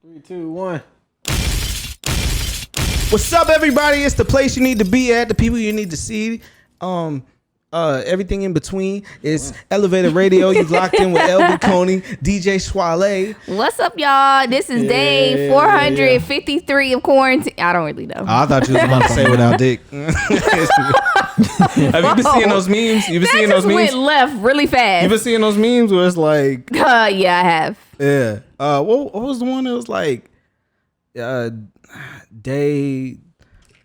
3, 2, 1. What's up, everybody? It's the place you need to be at, the people you need to see. Everything in between is Elevated Radio. You've locked in with LB Koney, DJ Swale. What's up, y'all? This is day 453 of quarantine. I don't really know. I thought you was about to say without dick. Have you been seeing those memes? You been seeing those memes? Went left really fast. You been seeing those memes where it's like, yeah, I have. Yeah. What was the one that was like, day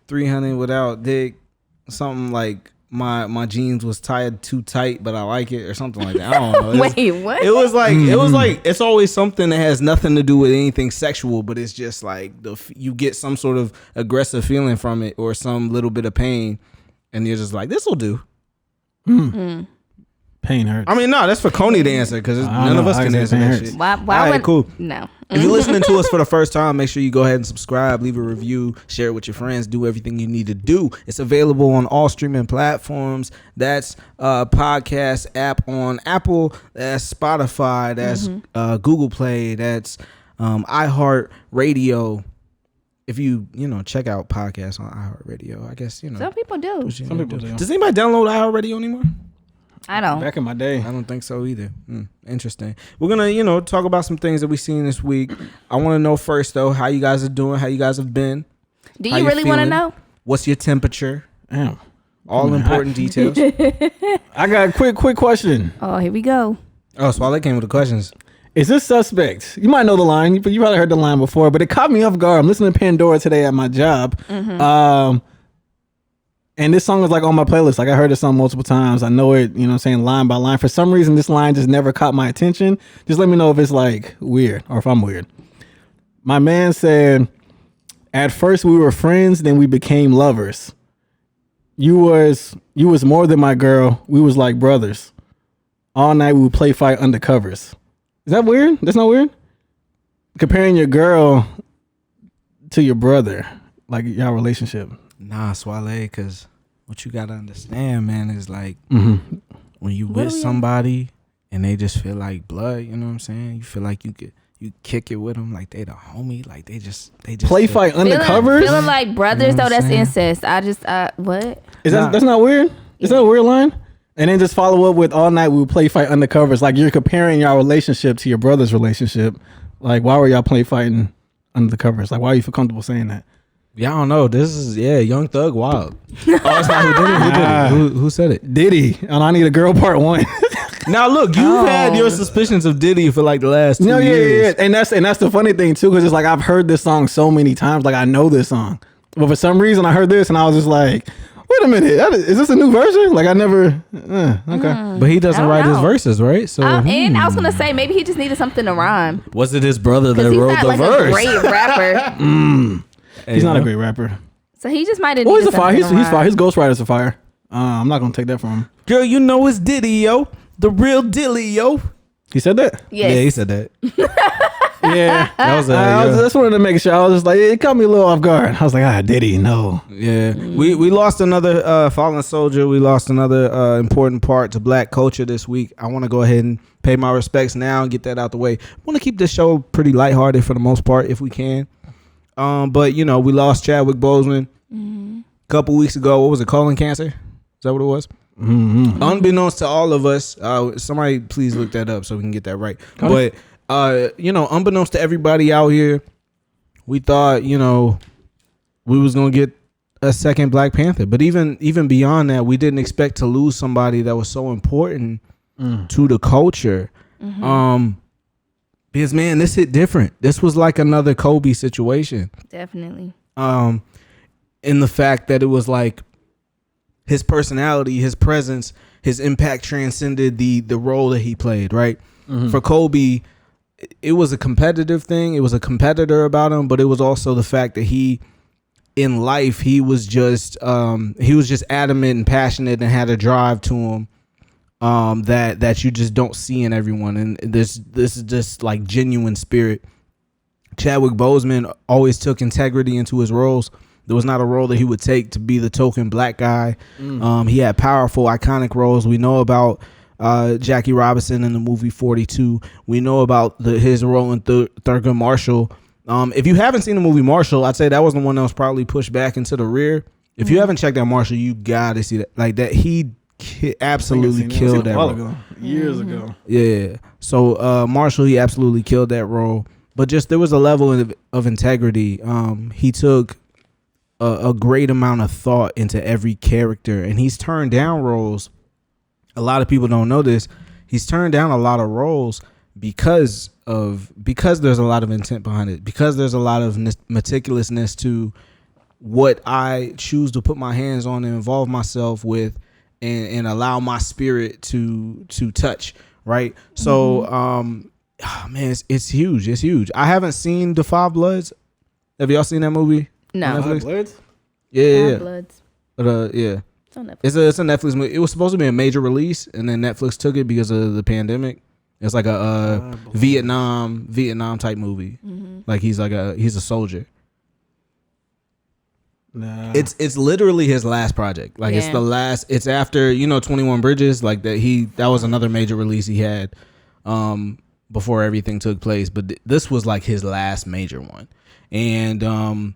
300 without dick? Something like my jeans was tied too tight, but I like it, or something like that. I don't know. Wait, what? It was like it's always something that has nothing to do with anything sexual, but it's just like you get some sort of aggressive feeling from it or some little bit of pain, and you're just like, this will do. Pain hurts. I mean, no, that's for Koney to answer because none of us can answer that shit. Why All right, cool. No. If you're listening to us for the first time, make sure you go ahead and subscribe, leave a review, share it with your friends, do everything you need to do. It's available on all streaming platforms. That's podcast app on Apple. That's Spotify. That's Google Play. That's iHeartRadio. If you check out podcasts on iHeartRadio, I guess some people do. Some people do. Does anybody download iHeartRadio anymore? I don't. Back in my day, I don't think so either. Interesting. We're gonna, talk about some things that we've seen this week. I want to know first though, how you guys are doing, how you guys have been. Do you really want to know? What's your temperature? Damn. All important details. I got a quick question. Oh, here we go. Oh, Swale came with the questions. Is this suspect? You might know the line, but you probably heard the line before, but it caught me off guard. I'm listening to Pandora today at my job. And this song was like on my playlist. Like I heard this song multiple times. I know it, line by line. For some reason, this line just never caught my attention. Just let me know if it's like weird or if I'm weird. My man said, at first we were friends, then we became lovers. You was more than my girl. We was like brothers. All night we would play fight under covers. Is that weird? That's not weird? Comparing your girl to your brother, like your relationship. Nah, Swale, because what you gotta understand, man, is like when you with somebody and they just feel like blood, you know what I'm saying? You feel like you kick it with them, like they the homie, like they just play fight undercovers. Feeling like brothers, though. That's incest. What is that? That's not weird. Is that a weird line? And then just follow up with all night we would play fight undercovers. Like you're comparing your relationship to your brother's relationship. Like why were y'all play fighting under the covers? Like why you feel comfortable saying that? Yeah, I don't know. This is Young Thug Wild. Oh, that's not who did it. Who did it? Who said it? Diddy. And I Need a Girl Part 1. Now look, you've had your suspicions of Diddy for like the last 2 years. Yeah. And that's the funny thing too, because it's like I've heard this song so many times. Like I know this song, but for some reason I heard this and I was just like, wait a minute, is this a new version? Like I never. Okay. But he doesn't write his verses, right? So and I was gonna say maybe he just needed something to rhyme. Was it his brother that wrote the like verse? He's not a great rapper. He's not a great rapper. So he just might have. Oh, he's a fire. He's fire. His ghostwriters are fire. I'm not gonna take that from him. Girl, you know it's Diddy, yo, the real Dilly, yo. He said that. Yes. Yeah, he said that. Yeah, that was. I just wanted to make sure. I was just like, it caught me a little off guard. I was like, Diddy, no. Yeah, we lost another fallen soldier. We lost another important part to black culture this week. I want to go ahead and pay my respects now and get that out the way. I want to keep this show pretty lighthearted for the most part, if we can. But we lost Chadwick Boseman a couple weeks ago. What was it? Colon cancer? Is that what it was? Unbeknownst to all of us, somebody please look that up so we can get that right. But unbeknownst to everybody out here, we thought we was gonna get a second Black Panther. But even beyond that, we didn't expect to lose somebody that was so important to the culture. Because man, this hit different. This was like another Kobe situation. Definitely. In the fact that it was like his personality, his presence, his impact transcended the role that he played, right? For Kobe, it was a competitive thing. It was a competitor about him, but it was also the fact that in life, he was just adamant and passionate and had a drive to him that you just don't see in everyone. And this is just like genuine spirit. Chadwick Boseman always took integrity into his roles. There was not a role that he would take to be the token black guy. He had powerful, iconic roles. We know about Jackie Robinson in the movie 42. We know about his role in Thurgood Marshall. If you haven't seen the movie Marshall, I'd say that was the one that was probably pushed back into the rear. If you haven't checked out Marshall, you gotta see that. Like that, he absolutely killed that role. Years ago. Yeah. So Marshall, he absolutely killed that role. But just there was a level of integrity. He took a great amount of thought into every character, and he's turned down roles. A lot of people don't know this. He's turned down a lot of roles because there's a lot of intent behind it, because there's a lot of meticulousness to what I choose to put my hands on and involve myself with, and allow my spirit to touch. Right. So, man, it's huge. It's huge. I haven't seen The Five Bloods. Have y'all seen that movie? No. Five Bloods? Yeah. Five Bloods. Yeah. It's on Netflix. It's a Netflix movie. It was supposed to be a major release, and then Netflix took it because of the pandemic. It's like a Vietnam type movie. Like he's a soldier. Nah. It's literally his last project. Like it's the last. It's after 21 Bridges. Like that was another major release he had before everything took place. But this was like his last major one. And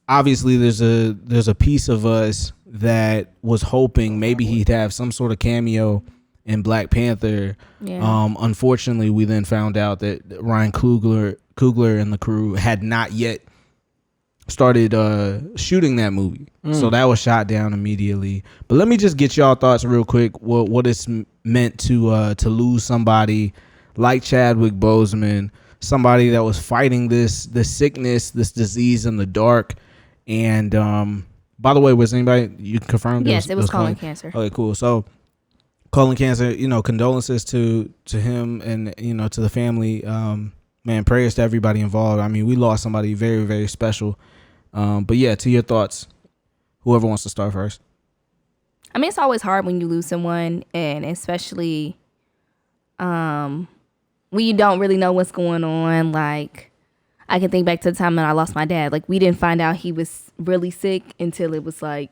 obviously there's a piece of us that was hoping maybe he'd have some sort of cameo in Black Panther. Unfortunately, we then found out that Ryan Coogler and the crew had not yet started shooting that movie. So that was shot down immediately. But let me just get y'all thoughts real quick what it's meant to lose somebody like Chadwick Boseman, somebody that was fighting this sickness, this disease in the dark. And by the way, was anybody, you confirmed? Yes, it was colon cancer. Okay, cool. So colon cancer, condolences to him and to the family. Man, prayers to everybody involved. I mean, we lost somebody very, very special. But yeah, to your thoughts, whoever wants to start first. I mean, it's always hard when you lose someone, and especially when you don't really know what's going on. Like, I can think back to the time when I lost my dad. Like, we didn't find out he was really sick until it was like,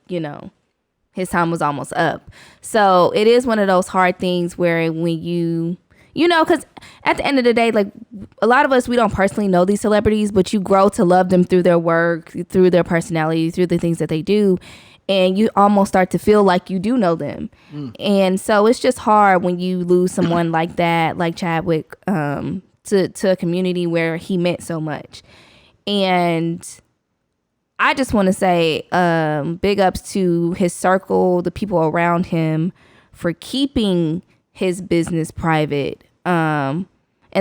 his time was almost up. So it is one of those hard things where when because at the end of the day, like, a lot of us, we don't personally know these celebrities, but you grow to love them through their work, through their personality, through the things that they do. And you almost start to feel like you do know them. And so it's just hard when you lose someone like that, like Chadwick, to a community where he meant so much. And I just want to say big ups to his circle, the people around him, for keeping his business private. And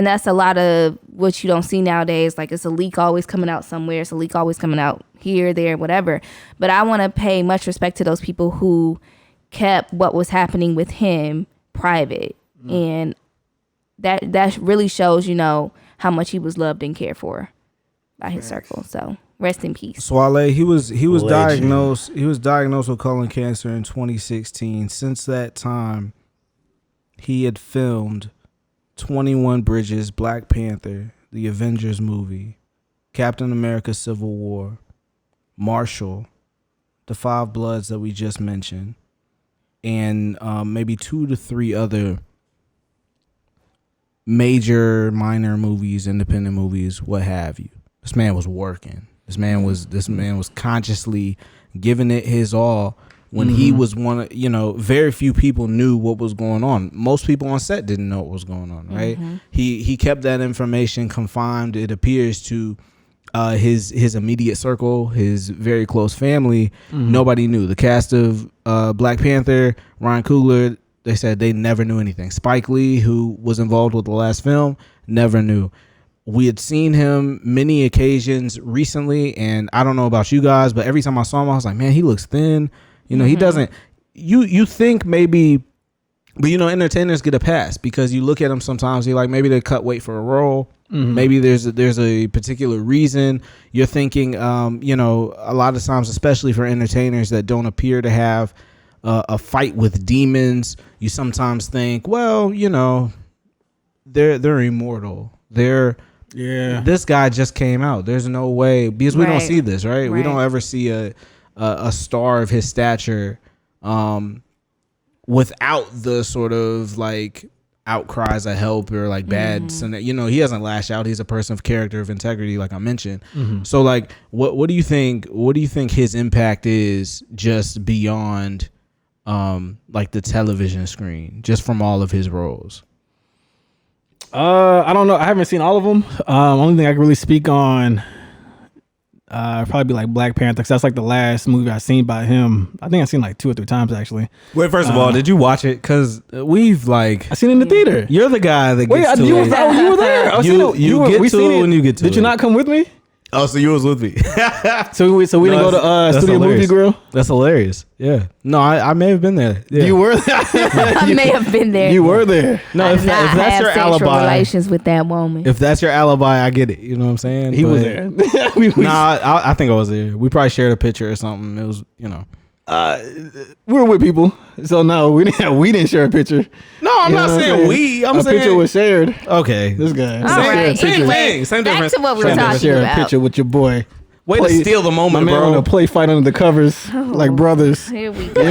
that's a lot of what you don't see nowadays. Like, it's a leak always coming out somewhere. It's a leak always coming out here, there, whatever. But I want to pay much respect to those people who kept what was happening with him private. And that really shows, how much he was loved and cared for by his circle. So rest in peace. Swale, he was diagnosed with colon cancer in 2016. Since that time, he had filmed 21 Bridges, Black Panther, the Avengers movie, Captain America Civil War, Marshall, The Five Bloods that we just mentioned, and maybe 2 to 3 other major, minor movies, independent movies, what have you. This man was working. This man was consciously giving it his all. When he was very few people knew what was going on. Most people on set didn't know what was going on, right? He kept that information confined, it appears, to his immediate circle, his very close family. Nobody knew. The cast of Black Panther, Ryan Coogler, they said they never knew anything. Spike Lee, who was involved with the last film, never knew. We had seen him many occasions recently, and I don't know about you guys, but every time I saw him, I was like, man, he looks thin. He doesn't. You think maybe, but entertainers get a pass because you look at them sometimes. You're like, maybe they cut weight for a role. Maybe there's a particular reason. You're thinking, a lot of times, especially for entertainers that don't appear to have a fight with demons, you sometimes think, well, they're immortal. This guy just came out. There's no way, because we don't see this, right? We don't ever see a star of his stature without the sort of like outcries of help or like bad, you know, he doesn't lash out. He's a person of character, of integrity, like I mentioned. So like, what do you think? What do you think his impact is just beyond, like the television screen, just from all of his roles? I don't know. I haven't seen all of them. Only thing I can really speak on, probably be like Black Panther, because that's like the last movie I've seen by him. I think I've seen like 2 or 3 times actually. Wait, first of all, did you watch it? Because we've like, I seen it in the theater. you're the guy that gets to you it. were there. You get to it when you get to it. Did you not come with me? Oh, so you was with me. So we didn't go to Studio Movie Grill? That's hilarious. Yeah. No, I may have been there. Yeah. You were there. I may have been there. You were there. No, if that's your alibi, relations with that woman. if that's your alibi, I get it. You know what I'm saying? He was there. I think I was there. We probably shared a picture or something. It was, you know. We were with people, so no, we didn't share a picture. No, I'm not saying we. I'm a saying picture was shared. Okay. This guy. All right. Same Anyway, thing. Same back difference. to what we were talking Share about. a picture with your boy. Way to steal the moment, my man bro. on a play fight under the covers like brothers. Here we go.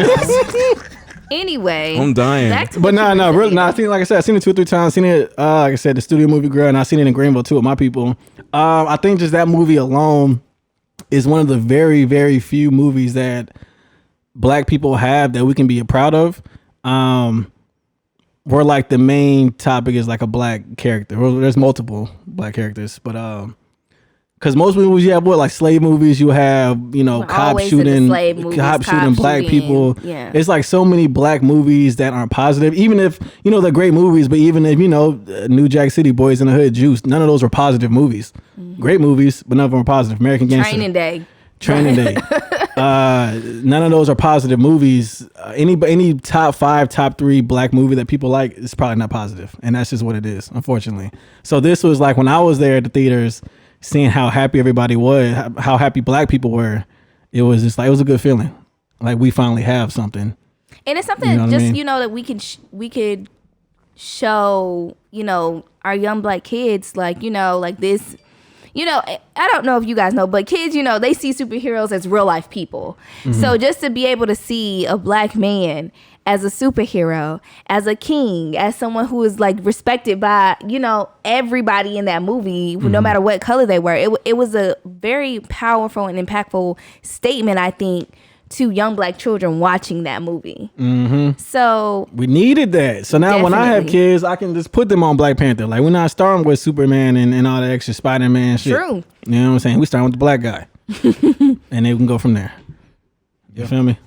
Anyway, I'm dying. back to But what you were really, saying. I think, like I said, I seen it 2 or 3 times. Seen it, like I said, the Studio Movie Grill, and I seen it in Greenville too with my people. I think just that movie alone is one of the very, very few movies that Black people have that we can be proud of. Where like the main topic is like a Black character. Well, there's multiple Black characters, but because most movies you have like slave movies, you have cops shooting Black people. Yeah. It's like so many Black movies that aren't positive. Even if they're great movies, but even if New Jack City, Boys in the Hood, Juice, none of those were positive movies. Great movies, but none of them were positive. American Gangster, Training Day. None of those are positive movies. Any top 5, top 3 Black movie that people like is probably not positive, and that's just what it is, unfortunately. So this was like when I was there at the theaters, seeing how happy everybody was, how happy Black people were. It was just like, it was a good feeling. Like we finally have something, and it's something that we could show our young Black kids like this. I don't know if you guys know, but kids, they see superheroes as real life people. So just to be able to see a Black man as a superhero, as a king, as someone who is like respected by, everybody in that movie, no matter what color they were, it was a very powerful and impactful statement, I think, to young Black children watching that movie. So we needed that. So now when I have kids, I can just put them on Black Panther. Like we're not starting with Superman and all the extra Spider-Man shit. True. You know what I'm saying? We starting with the Black guy. And then we can go from there. You feel me?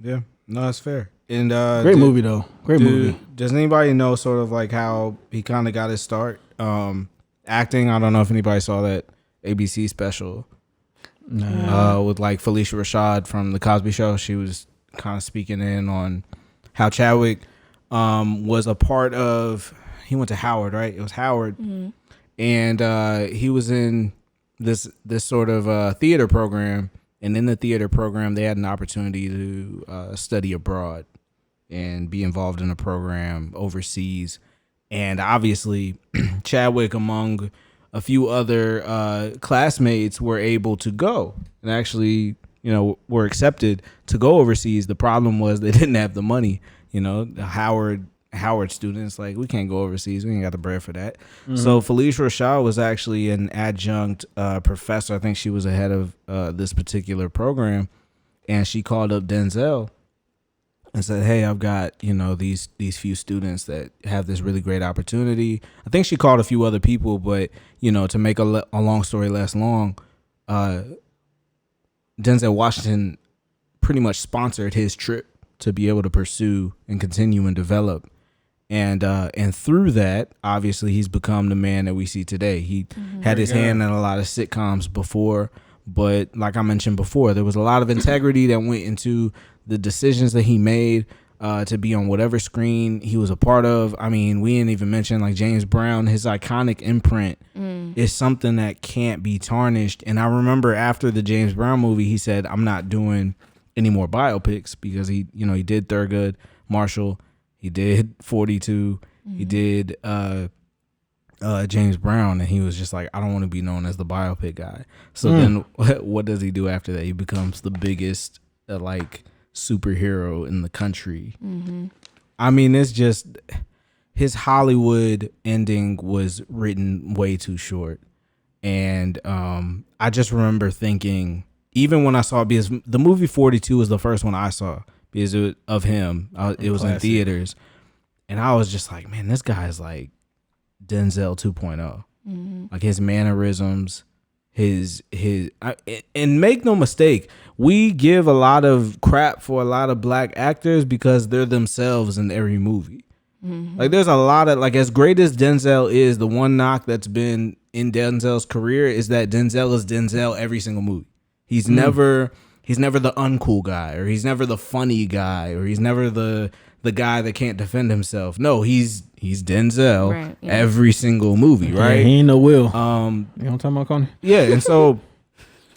Yeah. No, that's fair. And great movie though. Great movie. Does anybody know sort of like how he kind of got his start acting? I don't know if anybody saw that ABC special. With like Felicia Rashad from The Cosby Show. She was kind of speaking in on how Chadwick was a part of, he went to Howard, right? It was Howard. And he was in this sort of theater program. And in the theater program, they had an opportunity to study abroad and be involved in a program overseas. And obviously, Chadwick, among a few other classmates, were able to go and actually, were accepted to go overseas. The problem was they didn't have the money. The Howard students, like, we can't go overseas. We ain't got the bread for that. So Felicia Rashad was actually an adjunct professor. I think she was the head of this particular program. And she called up Denzel and said, hey, I've got, these few students that have this really great opportunity. I think she called a few other people, but, to make a long story less long, Denzel Washington pretty much sponsored his trip to be able to pursue and continue and develop. And through that, obviously, he's become the man that we see today. He had his hand in a lot of sitcoms before, but like I mentioned before, there was a lot of integrity that went into the decisions that he made to be on whatever screen he was a part of. I mean, we didn't even mention like James Brown. His iconic imprint is something that can't be tarnished. And I remember after the James Brown movie, he said, I'm not doing any more biopics, because he did Thurgood Marshall, he did 42, he did James Brown, and he was just like, I don't want to be known as the biopic guy. So then what does he do after that? He becomes the biggest like superhero in the country. I mean, it's just his Hollywood ending was written way too short. And I just remember thinking, even when I saw it, because the movie 42 was the first one I saw because of him. It was in theaters. And I was just like, man, this guy is like Denzel 2.0. Like his mannerisms, and make no mistake, we give a lot of crap for a lot of black actors because they're themselves in every movie. Like there's a lot of, like, as great as Denzel is, the one knock that's been in Denzel's career is that Denzel is Denzel every single movie. He's never the uncool guy, or he's never the funny guy, or he's never the guy that can't defend himself. No, he's Denzel every single movie, right? Yeah, he ain't no Will. You know what I'm talking about, Koney? Yeah, and so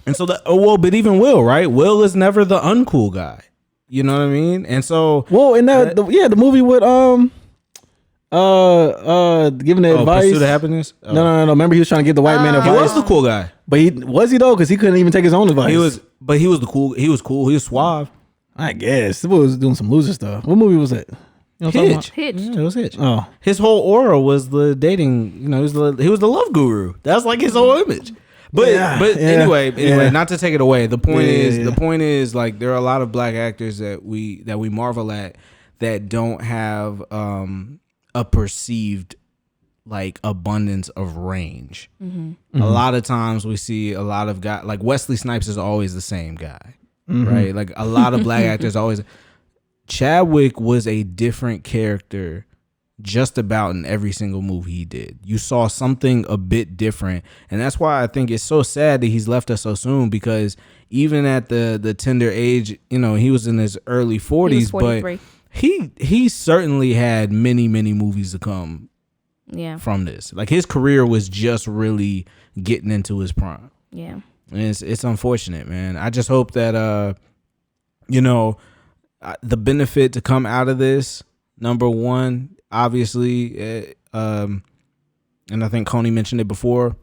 but even Will, right? Will is never the uncool guy. You know what I mean? And so, well, in the movie with giving the advice. Pursuit of Happiness? No. Remember, he was trying to give the white man advice. He was the cool guy. But was he though? Because he couldn't even take his own advice. He was cool. He was suave. I guess this boy was doing some loser stuff. What movie was it? You know Hitch. Yeah, it was Hitch. Oh, his whole aura was the dating. You know, he was the love guru. That's like his whole image. But anyway, not to take it away. The point is like there are a lot of black actors that we marvel at that don't have a perceived like abundance of range. A lot of times we see a lot of guys like Wesley Snipes is always the same guy, right? Like a lot of black actors always. Chadwick was a different character just about in every single movie he did. You saw something a bit different, and that's why I think it's so sad that he's left us so soon, because even at the tender age, you know, he was in his early 40s, but he certainly had many movies to come from this. Like his career was just really getting into his prime. Yeah. And it's unfortunate, man. I just hope that you know, the benefit to come out of this, number one, obviously, and I think Koney mentioned it before,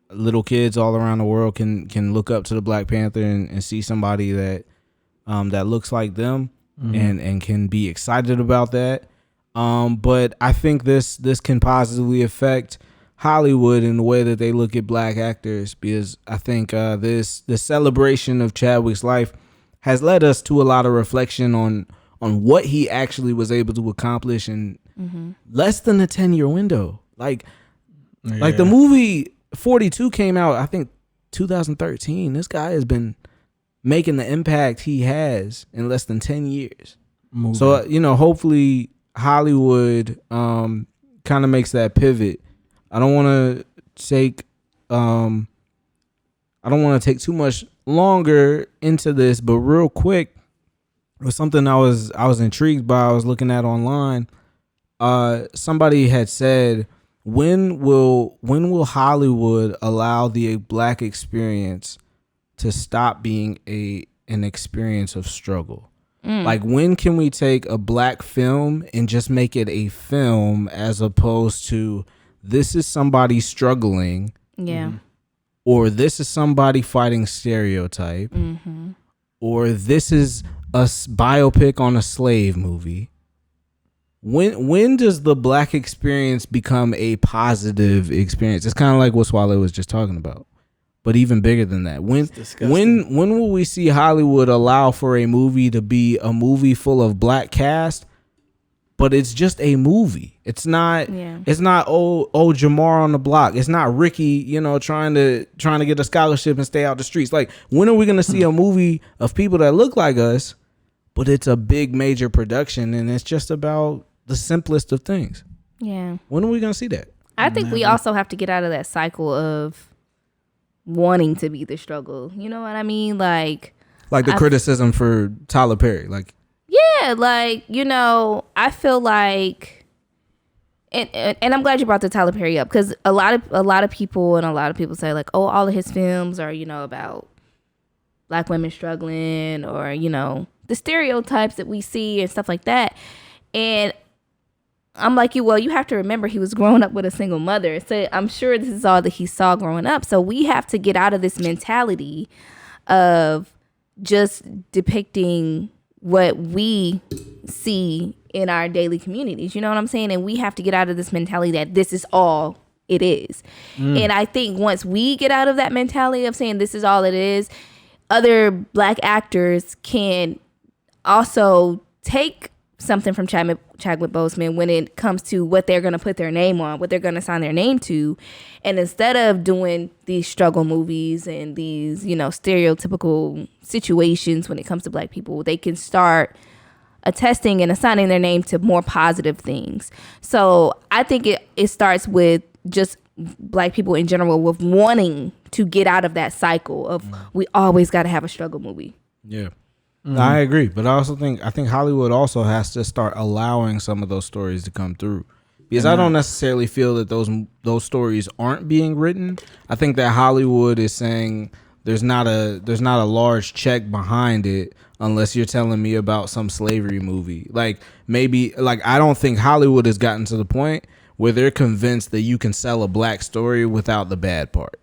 little kids all around the world can look up to the Black Panther and see somebody that looks like them and can be excited about that. But I think this can positively affect Hollywood in the way that they look at black actors, because I think this celebration of Chadwick's life has led us to a lot of reflection on what he actually was able to accomplish in less than a 10-year window. Like the movie 42 came out, I think 2013. This guy has been making the impact he has in less than 10 years. So, you know, hopefully Hollywood kind of makes that pivot. I don't want to take too much longer into this, but real quick, it was something I was intrigued by. I was looking at online. Somebody had said, when will Hollywood allow the black experience to stop being an experience of struggle? Like, when can we take a black film and just make it a film, as opposed to this is somebody struggling, or this is somebody fighting stereotype, or this is a biopic on a slave movie? When does the black experience become a positive experience? It's kind of like what Swale was just talking about, but even bigger than that. When will we see Hollywood allow for a movie to be a movie full of black cast, but it's just a movie? It's not old Jamar on the block. It's not Ricky, you know, trying to get a scholarship and stay out the streets. Like, when are we going to see a movie of people that look like us, but it's a big major production and it's just about the simplest of things? Yeah. When are we going to see that? I think we also have to get out of that cycle of wanting to be the struggle. You know what I mean? Like the criticism for Tyler Perry. Like, yeah, like, you know, I feel like, and I'm glad you brought the Tyler Perry up, because a lot of people say like, oh, all of his films are, you know, about black women struggling, or, you know, the stereotypes that we see and stuff like that. And I'm like, you have to remember he was growing up with a single mother. So I'm sure this is all that he saw growing up. So we have to get out of this mentality of just depicting what we see in our daily communities. You know what I'm saying? And we have to get out of this mentality that this is all it is. And I think once we get out of that mentality of saying this is all it is, other Black actors can also take something from Chadwick Boseman when it comes to what they're going to put their name on, what they're going to sign their name to. And instead of doing these struggle movies and these, you know, stereotypical situations when it comes to Black people, they can start attesting and assigning their name to more positive things. So I think it starts with just Black people in general with wanting to get out of that cycle of we always got to have a struggle movie. Yeah. I agree, but I think Hollywood also has to start allowing some of those stories to come through, because I don't necessarily feel that those stories aren't being written. I think that Hollywood is saying there's not a large check behind it unless you're telling me about some slavery movie. Like maybe I don't think Hollywood has gotten to the point where they're convinced that you can sell a Black story without the bad part,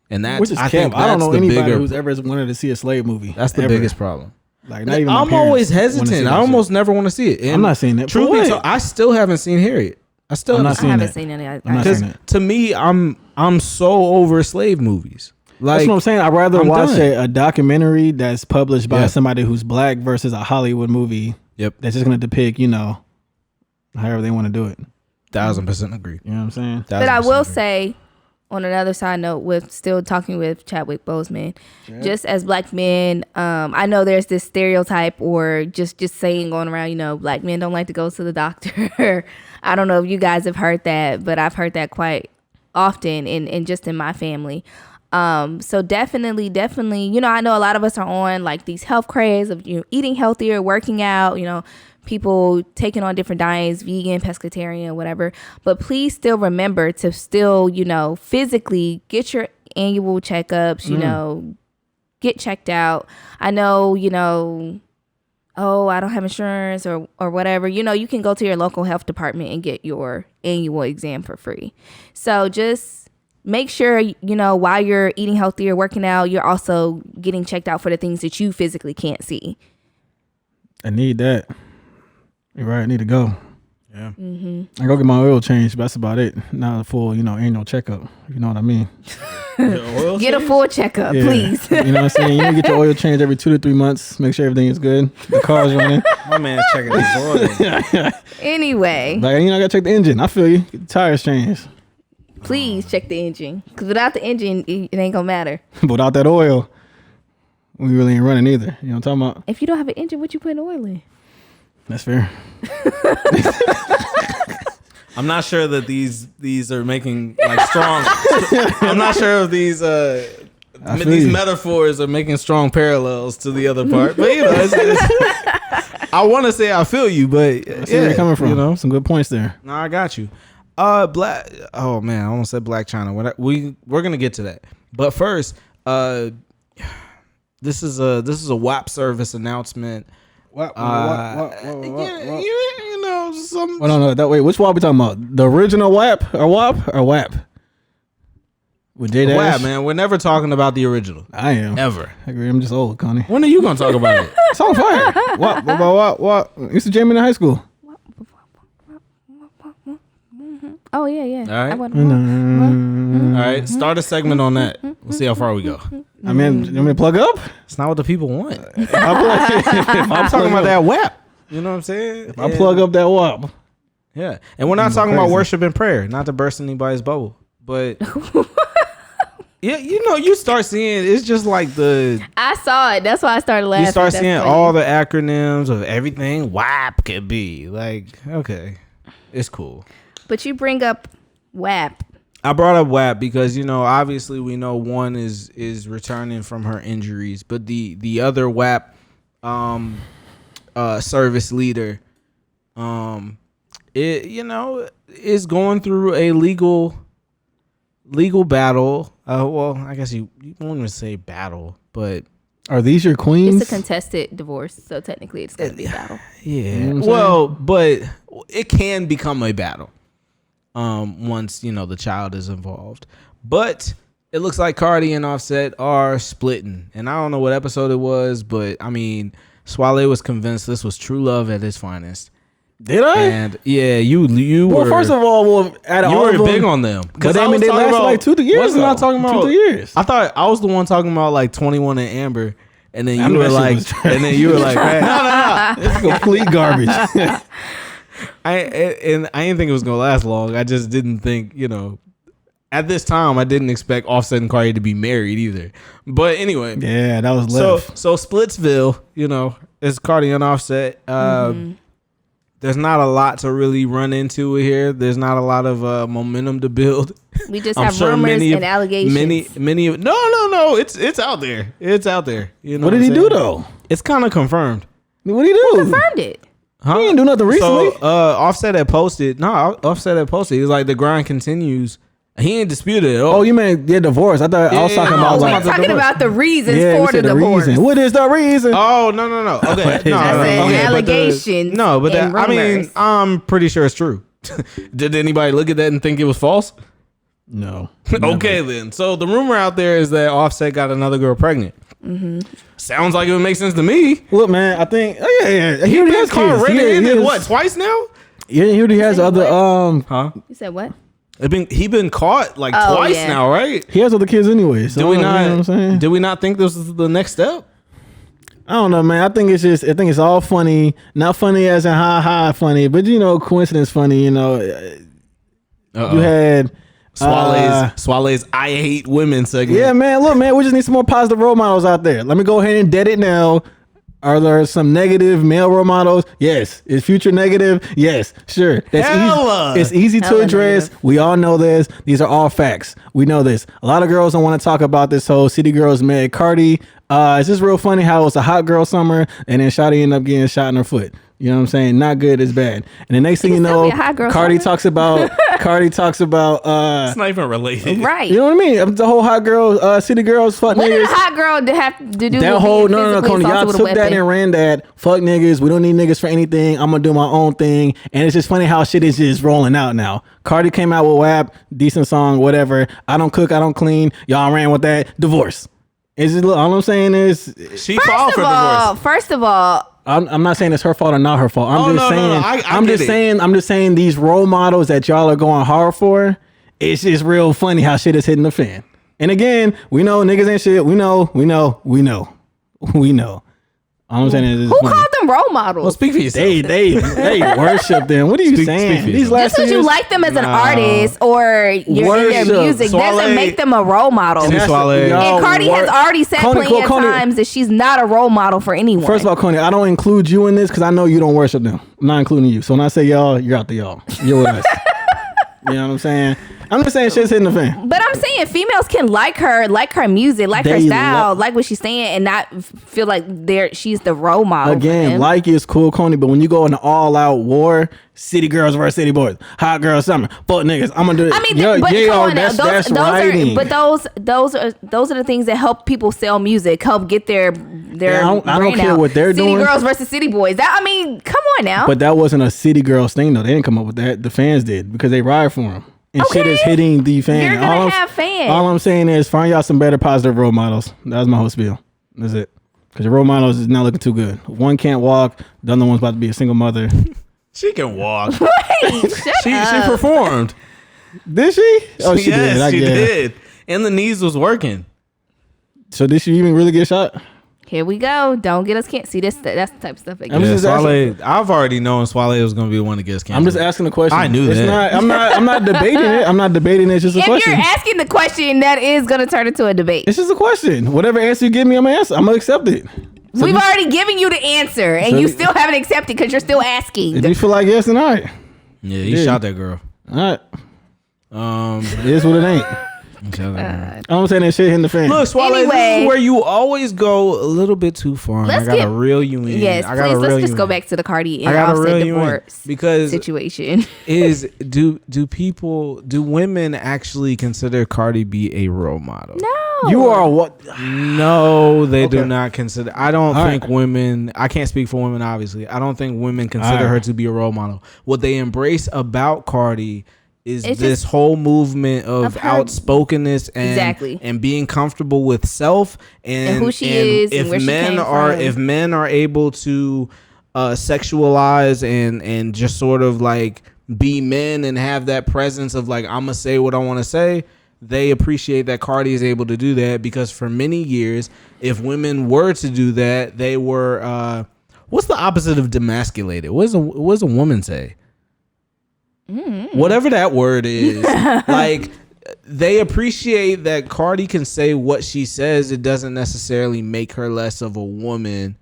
and that's which is I don't know anybody who's ever wanted to see a slave movie. That's the biggest problem. Like, not even I'm always hesitant. I almost never want to see it. And I'm not seeing that. Truly, so I still haven't seen Harriet. I haven't seen any. Because to me, I'm so over slave movies. Like, that's what I'm saying. I'd rather watch a documentary that's published by somebody who's Black versus a Hollywood movie. That's just going to depict, you know, however they want to do it. 1000% agree. You know what I'm saying? But I will say, on another side note, with still talking with Chadwick Boseman, just as Black men, I know there's this stereotype or just saying going around, you know, Black men don't like to go to the doctor. I don't know if you guys have heard that, but I've heard that quite often and just in my family. So definitely, you know, I know a lot of us are on like these health crazes of, you know, eating healthier, working out, you know, people taking on different diets, vegan, pescatarian, whatever. But please still remember to still, you know, physically get your annual checkups, you know, get checked out. I know, you know, oh, I don't have insurance or whatever. You know, you can go to your local health department and get your annual exam for free. So just make sure, you know, while you're eating healthier, working out, you're also getting checked out for the things that you physically can't see. I need that. You're right. I need to go. Yeah. I go get my oil changed, but that's about it. Not a full, you know, annual checkup. You know what I mean? Get a full checkup, please. You know what I'm saying? You need to get your oil changed every 2 to 3 months. Make sure everything is good. The car's running. My man's checking his oil. Anyway. Like, you know, I got to check the engine. I feel you. Get the tires changed. Please check the engine. Because without the engine, it ain't going to matter. But without that oil, we really ain't running either. You know what I'm talking about? If you don't have an engine, what you putting oil in? That's fair. I'm not sure that these are making like strong. I'm not sure if these metaphors are making strong parallels to the other part. But you know, I want to say I feel you, but I see where you're coming from. You know, some good points there. No, I got you. Black. Oh man, I almost said Black China. We're gonna get to that, but first, this is a WAP service announcement. What? You know, some. Oh, no, that way. Which WAP we talking about? The original WAP or WAP or WAP? With J Dash? WAP, man. We're never talking about the original. I am. Ever. I agree. I'm just old, Koney. When are you gonna talk about it? It's on fire. WAP. Used to jam in high school. Oh, yeah. All right. All right. Start a segment on that. We'll see how far we go. I mean, you want me to plug up? It's not what the people want. I'm talking about that WAP. You know what I'm saying? If I plug up that WAP. Yeah. And we're not talking about worship and prayer, not to burst anybody's bubble. But yeah, you know, you start seeing it's just like I saw it. That's why I started laughing. You start seeing all the acronyms of everything WAP could be. Like, okay, it's cool. But you bring up WAP. I brought up WAP because, you know, obviously we know one is returning from her injuries, but the other WAP service leader is going through a legal battle. Well, I guess you won't even say battle, but are these your queens? It's a contested divorce, so technically it's going to be a battle. Yeah. You know well, but it can become a battle. Once, you know, the child is involved. But it looks like Cardi and Offset are splitting. And I don't know what episode it was, but I mean, Swale was convinced this was true love at its finest. Did I? And yeah, you Well, were. first of all, out of you all were of them, big on them. But I mean, they lasted like 2 years. Wasn't I talking about 2-3 years? I thought I was the one talking about like 21 and Amber, and then you were that like, shit was and then you were like, hey, no. It's complete garbage. I didn't think it was gonna last long. I just didn't think, at this time I didn't expect Offset and Cardi to be married either. But anyway, Yeah, that was left. so Splitsville, it's Cardi and Offset. There's not a lot to really run into here. There's not a lot of momentum to build. We just have rumors and allegations. Many of no. It's out there. It's out there. What did he do though? It's kind of confirmed. What did he do? Confirmed it. Huh? He didn't do nothing recently. So Offset had posted. He's like, the grind continues. He ain't disputed it. Oh, you meant their divorce? I thought I was talking about We're like talking about the reasons we for said the divorce. reason. What is the reason? Oh no. Okay, no. Okay, allegations. But and rumors. I'm pretty sure it's true. Did anybody look at that and think it was false? No. Okay, then. So the rumor out there is that Offset got another girl pregnant. Mm-hmm. Sounds like it would make sense to me. Look, man, I think. Oh, yeah. He been caught red-handed what, twice now? Yeah, he already has other. Huh? You said what? He been caught like twice now, right? He has other kids anyway. So Do we you know what I'm not? saying? Do we not think this is the next step? I don't know, man. I think it's all funny. Not funny as in ha funny, but coincidence funny. You had Swale's I hate women segment. Yeah, man. Look, man, we just need some more positive role models out there. Let me go ahead and dead it now. Are there some negative male role models? Yes. Is Future negative? Yes. Sure. That's easy. It's easy to address. Negative. We all know this. These are all facts. We know this. A lot of girls don't want to talk about this whole City Girls married Cardi. It's just real funny how it was a hot girl summer and then Shawty ended up getting shot in her foot. You know what I'm saying? Not good, it's bad. And the next thing you know, Cardi talks about it's not even related. Right. You know what I mean? The whole hot girl, city girls, fuck what niggas. What did a hot girl have to do that with whole no, Koney, y'all took that and ran that. Fuck niggas, we don't need niggas for anything. I'm gonna do my own thing. And it's just funny how shit is just rolling out now. Cardi came out with WAP, decent song, whatever. I don't cook, I don't clean. Y'all ran with that. Divorce. Is it? All I'm saying is she filed for divorce. First of all, I'm not saying it's her fault or not her fault. I'm just saying these role models that y'all are going hard for. It's just real funny how shit is hitting the fan. And again, we know niggas ain't shit. We know. All I'm saying is who called them role models? Well, speak for yourself. They worship them. What are you saying? These last just because you like them as an artist or you're in their music doesn't make them a role model. And Cardi has already said plenty of times that she's not a role model for anyone. First of all, Koney, I don't include you in this because I know you don't worship them. I'm not including you. So when I say y'all, you're out the y'all. You're with us. You know what I'm saying? I'm just saying shit's hitting the fan. But I'm saying females can like her music, like her style, like what she's saying, and not feel like she's the role model. Again, like is cool, Koney, but when you go into all-out war, city girls versus city boys, hot girl summer, fuck niggas, I'm gonna do it. I mean, that's writing. But those are the things that help people sell music, help get their I don't care out. what they're city doing. City girls versus city boys. Come on now. But that wasn't a city girls thing though. They didn't come up with that. The fans did because they ride for them. And shit is hitting the fan. You're gonna have fans. All I'm saying is find y'all some better positive role models. That was my whole spiel. That's it. Because your role models is not looking too good. One can't walk. The other one's about to be a single mother. She can walk. Wait, she performed. Did she? Oh, she did. She did. And the knees was working. So did she even really get shot? Here we go. Don't get us can't see this. That's the type of stuff. Swale, I've already known Swale was going to be the one that gets canceled. I'm just asking the question. I knew that. I'm not debating it. I'm not debating it. It's just a question. If you're asking the question, that is going to turn into a debate. It's just a question. Whatever answer you give me, I'm going to answer. I'm going to accept it. So we've already given you the answer, and you still haven't accepted because you're still asking. If you feel like yes, then all right. Yeah, you shot that girl. All right. It is what it ain't. I'm saying that shit hitting the fan. Look, Swale, this is where you always go a little bit too far. I gotta reel you in. Yes, please. Let's just go back to the Cardi and Offset divorce because situation. Do women actually consider Cardi B a role model? No. You are what? No, they do not consider. I don't think women. I can't speak for women. Obviously, I don't think women consider her to be a role model. What they embrace about Cardi is this whole movement of outspokenness and being comfortable with self and who she is and where she came from. If men are able to sexualize and just sort of like be men and have that presence of like, I'm gonna say what I want to say. They appreciate that Cardi is able to do that, because for many years, if women were to do that, they were what's the opposite of demasculated? What does a woman say? Whatever that word is. Like, they appreciate that Cardi can say what she says. It doesn't necessarily make her less of a woman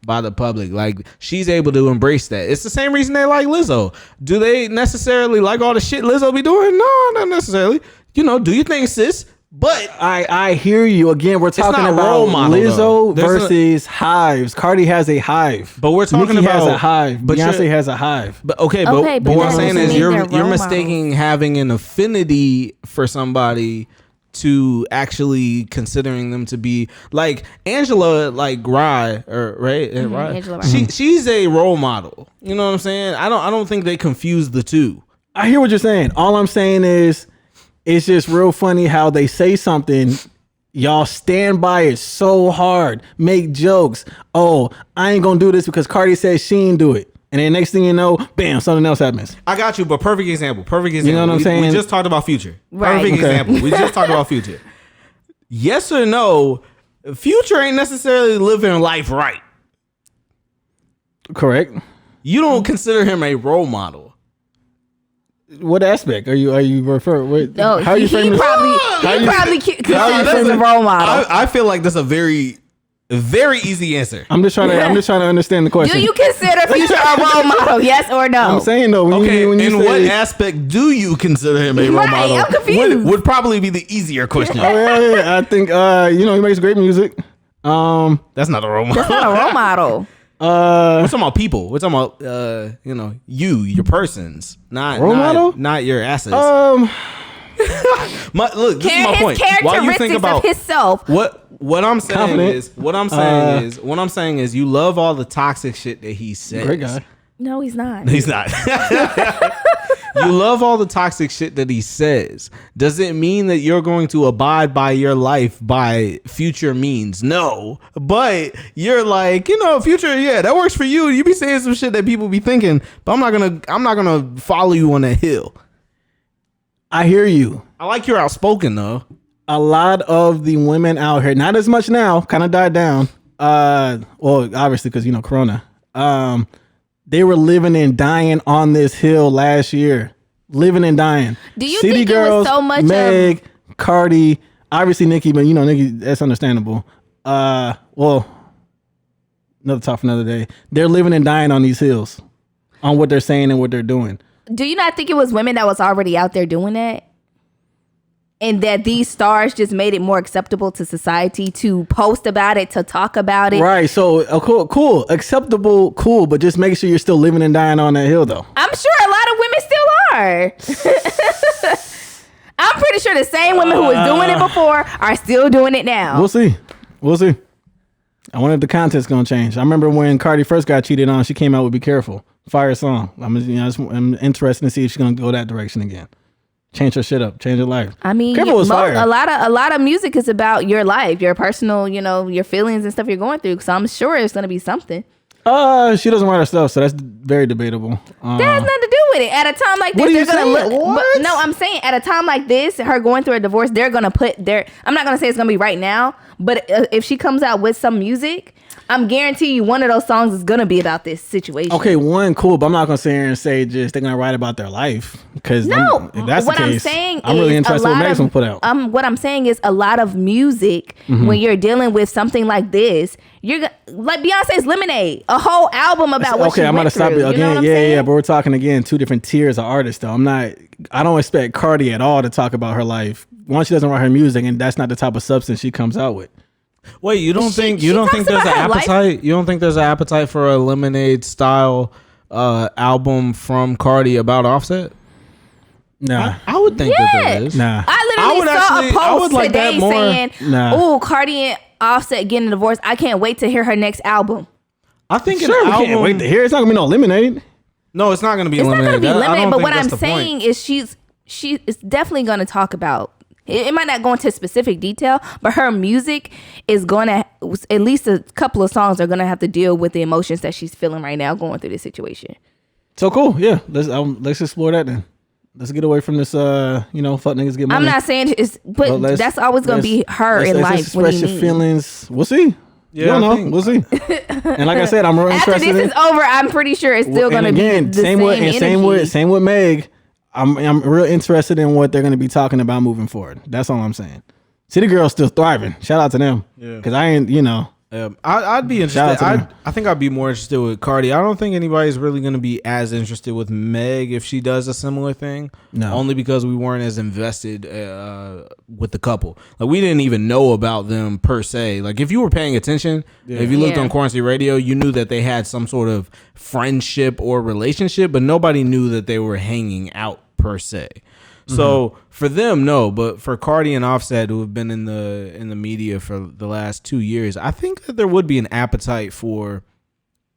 by the public. Like, she's able to embrace that. It's the same reason they like Lizzo. Do they necessarily like all the shit Lizzo be doing? No, not necessarily. You know, do your thing, sis. But I hear you. Again, we're talking not about role model, Lizzo versus hives. Cardi has a hive. But we're talking Nicki about has a hive. But Beyonce has a hive. But but that what I'm saying doesn't is mean you're they're role mistaking having an affinity for somebody to actually considering them to be like Angela, like Rye, or right? Rye. Angela Rye. She's a role model. You know what I'm saying? I don't think they confuse the two. I hear what you're saying. All I'm saying is, it's just real funny how they say something, y'all stand by it so hard, make jokes. Oh, I ain't gonna do this because Cardi said she ain't do it. And then next thing you know, bam, something else happens. I got you, but perfect example. You know what I'm saying? We just talked about Future. Right. Perfect Okay. example. We just talked about Future. Yes or no, Future ain't necessarily living life right. Correct. You don't consider him a role model. What aspect are you referring? No, how are you he framing this? probably considers That's him a role model. I feel like that's a very easy answer. I'm just trying to understand the question. Do you consider Future a role model? Yes or no? I'm saying though, when Okay, you in say, what aspect do you consider him a role Right, model? I'm confused. Would probably be the easier question. Oh yeah, I think he makes great music. That's not a role model. That's not a role model. We're talking about people. We're talking about your persons, not Role model? not your assets. Um, Look, this is my His point. While you think characteristics about of himself. what I'm saying Confident. is what I'm saying is you love all the toxic shit that he says. great guy. No, he's not. He's not. You love all the toxic shit that he says. Does it mean that you're going to abide by your life by Future means? No. But you're like, Future, yeah, that works for you. You be saying some shit that people be thinking, but I'm not gonna follow you on that hill. I hear you. I like you're outspoken though. A lot of the women out here, not as much now, kind of died down. Well, obviously because Corona. They were living and dying on this hill last year. Living and dying. Do you City think Girls, it was so much Meg, Cardi, obviously Nicki, but Nicki, that's understandable. Well, another talk for another day. They're living and dying on these hills, on what they're saying and what they're doing. Do you not think it was women that was already out there doing that? And that these stars just made it more acceptable to society to post about it, to talk about it. Right. So cool, acceptable, cool, but just make sure you're still living and dying on that hill, though. I'm sure a lot of women still are. I'm pretty sure the same women who was doing it before are still doing it now. We'll see. I wonder if the content's gonna change. I remember when Cardi first got cheated on, she came out with "Be Careful," fire song. I'm interested to see if she's gonna go that direction again. Change her shit up, change her life. I mean, Careful was fire. a lot of music is about your life, your personal, your feelings and stuff you're going through. So I'm sure it's gonna be something. She doesn't write her stuff, so that's very debatable. That has nothing to do with it. At a time like this, What are you they're gonna saying? look. What? But, no, I'm saying at a time like this, her going through a divorce, they're gonna put their. I'm not gonna say it's gonna be right now, but if she comes out with some music, I'm guarantee you one of those songs is gonna be about this situation. Okay, one, cool, but I'm not gonna sit here and say just they're gonna write about their life, because No, if that's what the case, I'm saying I'm really is interested in what Meg's gonna put out. What I'm saying is a lot of music when you're dealing with something like this, you're like Beyonce's Lemonade, a whole album about what she I'm went gonna stop through. it You know again. what I'm Yeah, saying? but we're talking again two different tiers of artists though. I don't expect Cardi at all to talk about her life. One, she doesn't write her music, and that's not the type of substance she comes out with. Wait, you don't think she there's talks an about her life. appetite? You don't think there's an appetite for a Lemonade style album from Cardi about Offset? Nah, I would think that there is. nah. I literally would saw actually- a I post would like that today more. saying, Nah. "Oh, Cardi and Offset getting a divorce. I can't wait to hear her next album." I think Sure, an we album. can't wait to hear. It's not gonna be no Lemonade. No, it's not going to be It's not Lemonade. going to be I don't limited, but think what that's I'm the point. saying is she is definitely going to talk about It might not go into specific detail, but her music is gonna, at least a couple of songs are gonna have to deal with the emotions that she's feeling right now going through this situation. So cool, yeah. Let's explore that then. Let's get away from this, fuck niggas get money. I'm not saying it's, but that's always gonna be her in life. Express your feelings. We'll see. Yeah, we'll see. And like I said, I'm real interested. After this is over, I'm pretty sure it's still gonna be the same energy. Same with Meg. I'm real interested in what they're gonna be talking about moving forward. That's all I'm saying. City Girls still thriving. Shout out to them. Yeah. Because I ain't, I'd be interested. I think I'd be more interested with Cardi. I don't think anybody's really going to be as interested with Meg if she does a similar thing. No. Only because we weren't as invested with the couple. Like, we didn't even know about them per se. Like, if you were paying attention, if you looked on Quarantine Radio, you knew that they had some sort of friendship or relationship, but nobody knew that they were hanging out per se. So for them, no, but for Cardi and Offset, who have been in the media for the last 2 years, I think that there would be an appetite for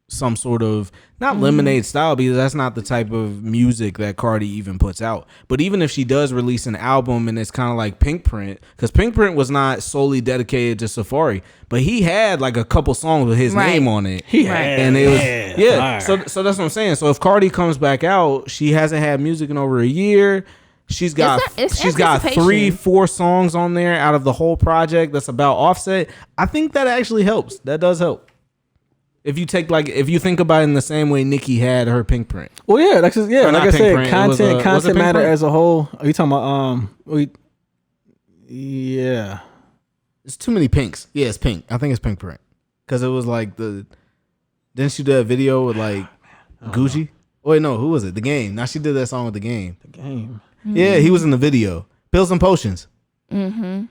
some sort of, not lemonade style, because that's not the type of music that Cardi even puts out. But even if she does release an album and it's kind of like Pink Print, because Pink Print was not solely dedicated to Safari, but he had like a couple songs with his name on it. And it was So that's what I'm saying. So if Cardi comes back out, she hasn't had music in over a year. She's got 3-4 songs on there out of the whole project that's about Offset. I think that actually helps. That does help. If you think about it in the same way Nicki had her Pink Print. Well, yeah, like I said, content matter as a whole. Are you talking about yeah. It's too many pinks. Yeah, it's pink. I think it's Pink Print. Because it was like didn't she do a video with like Gucci? Wait, no, who was it? The Game. Now she did that song with The Game. The Game. Yeah, he was in the video. Pills and Potions. Mm-hmm.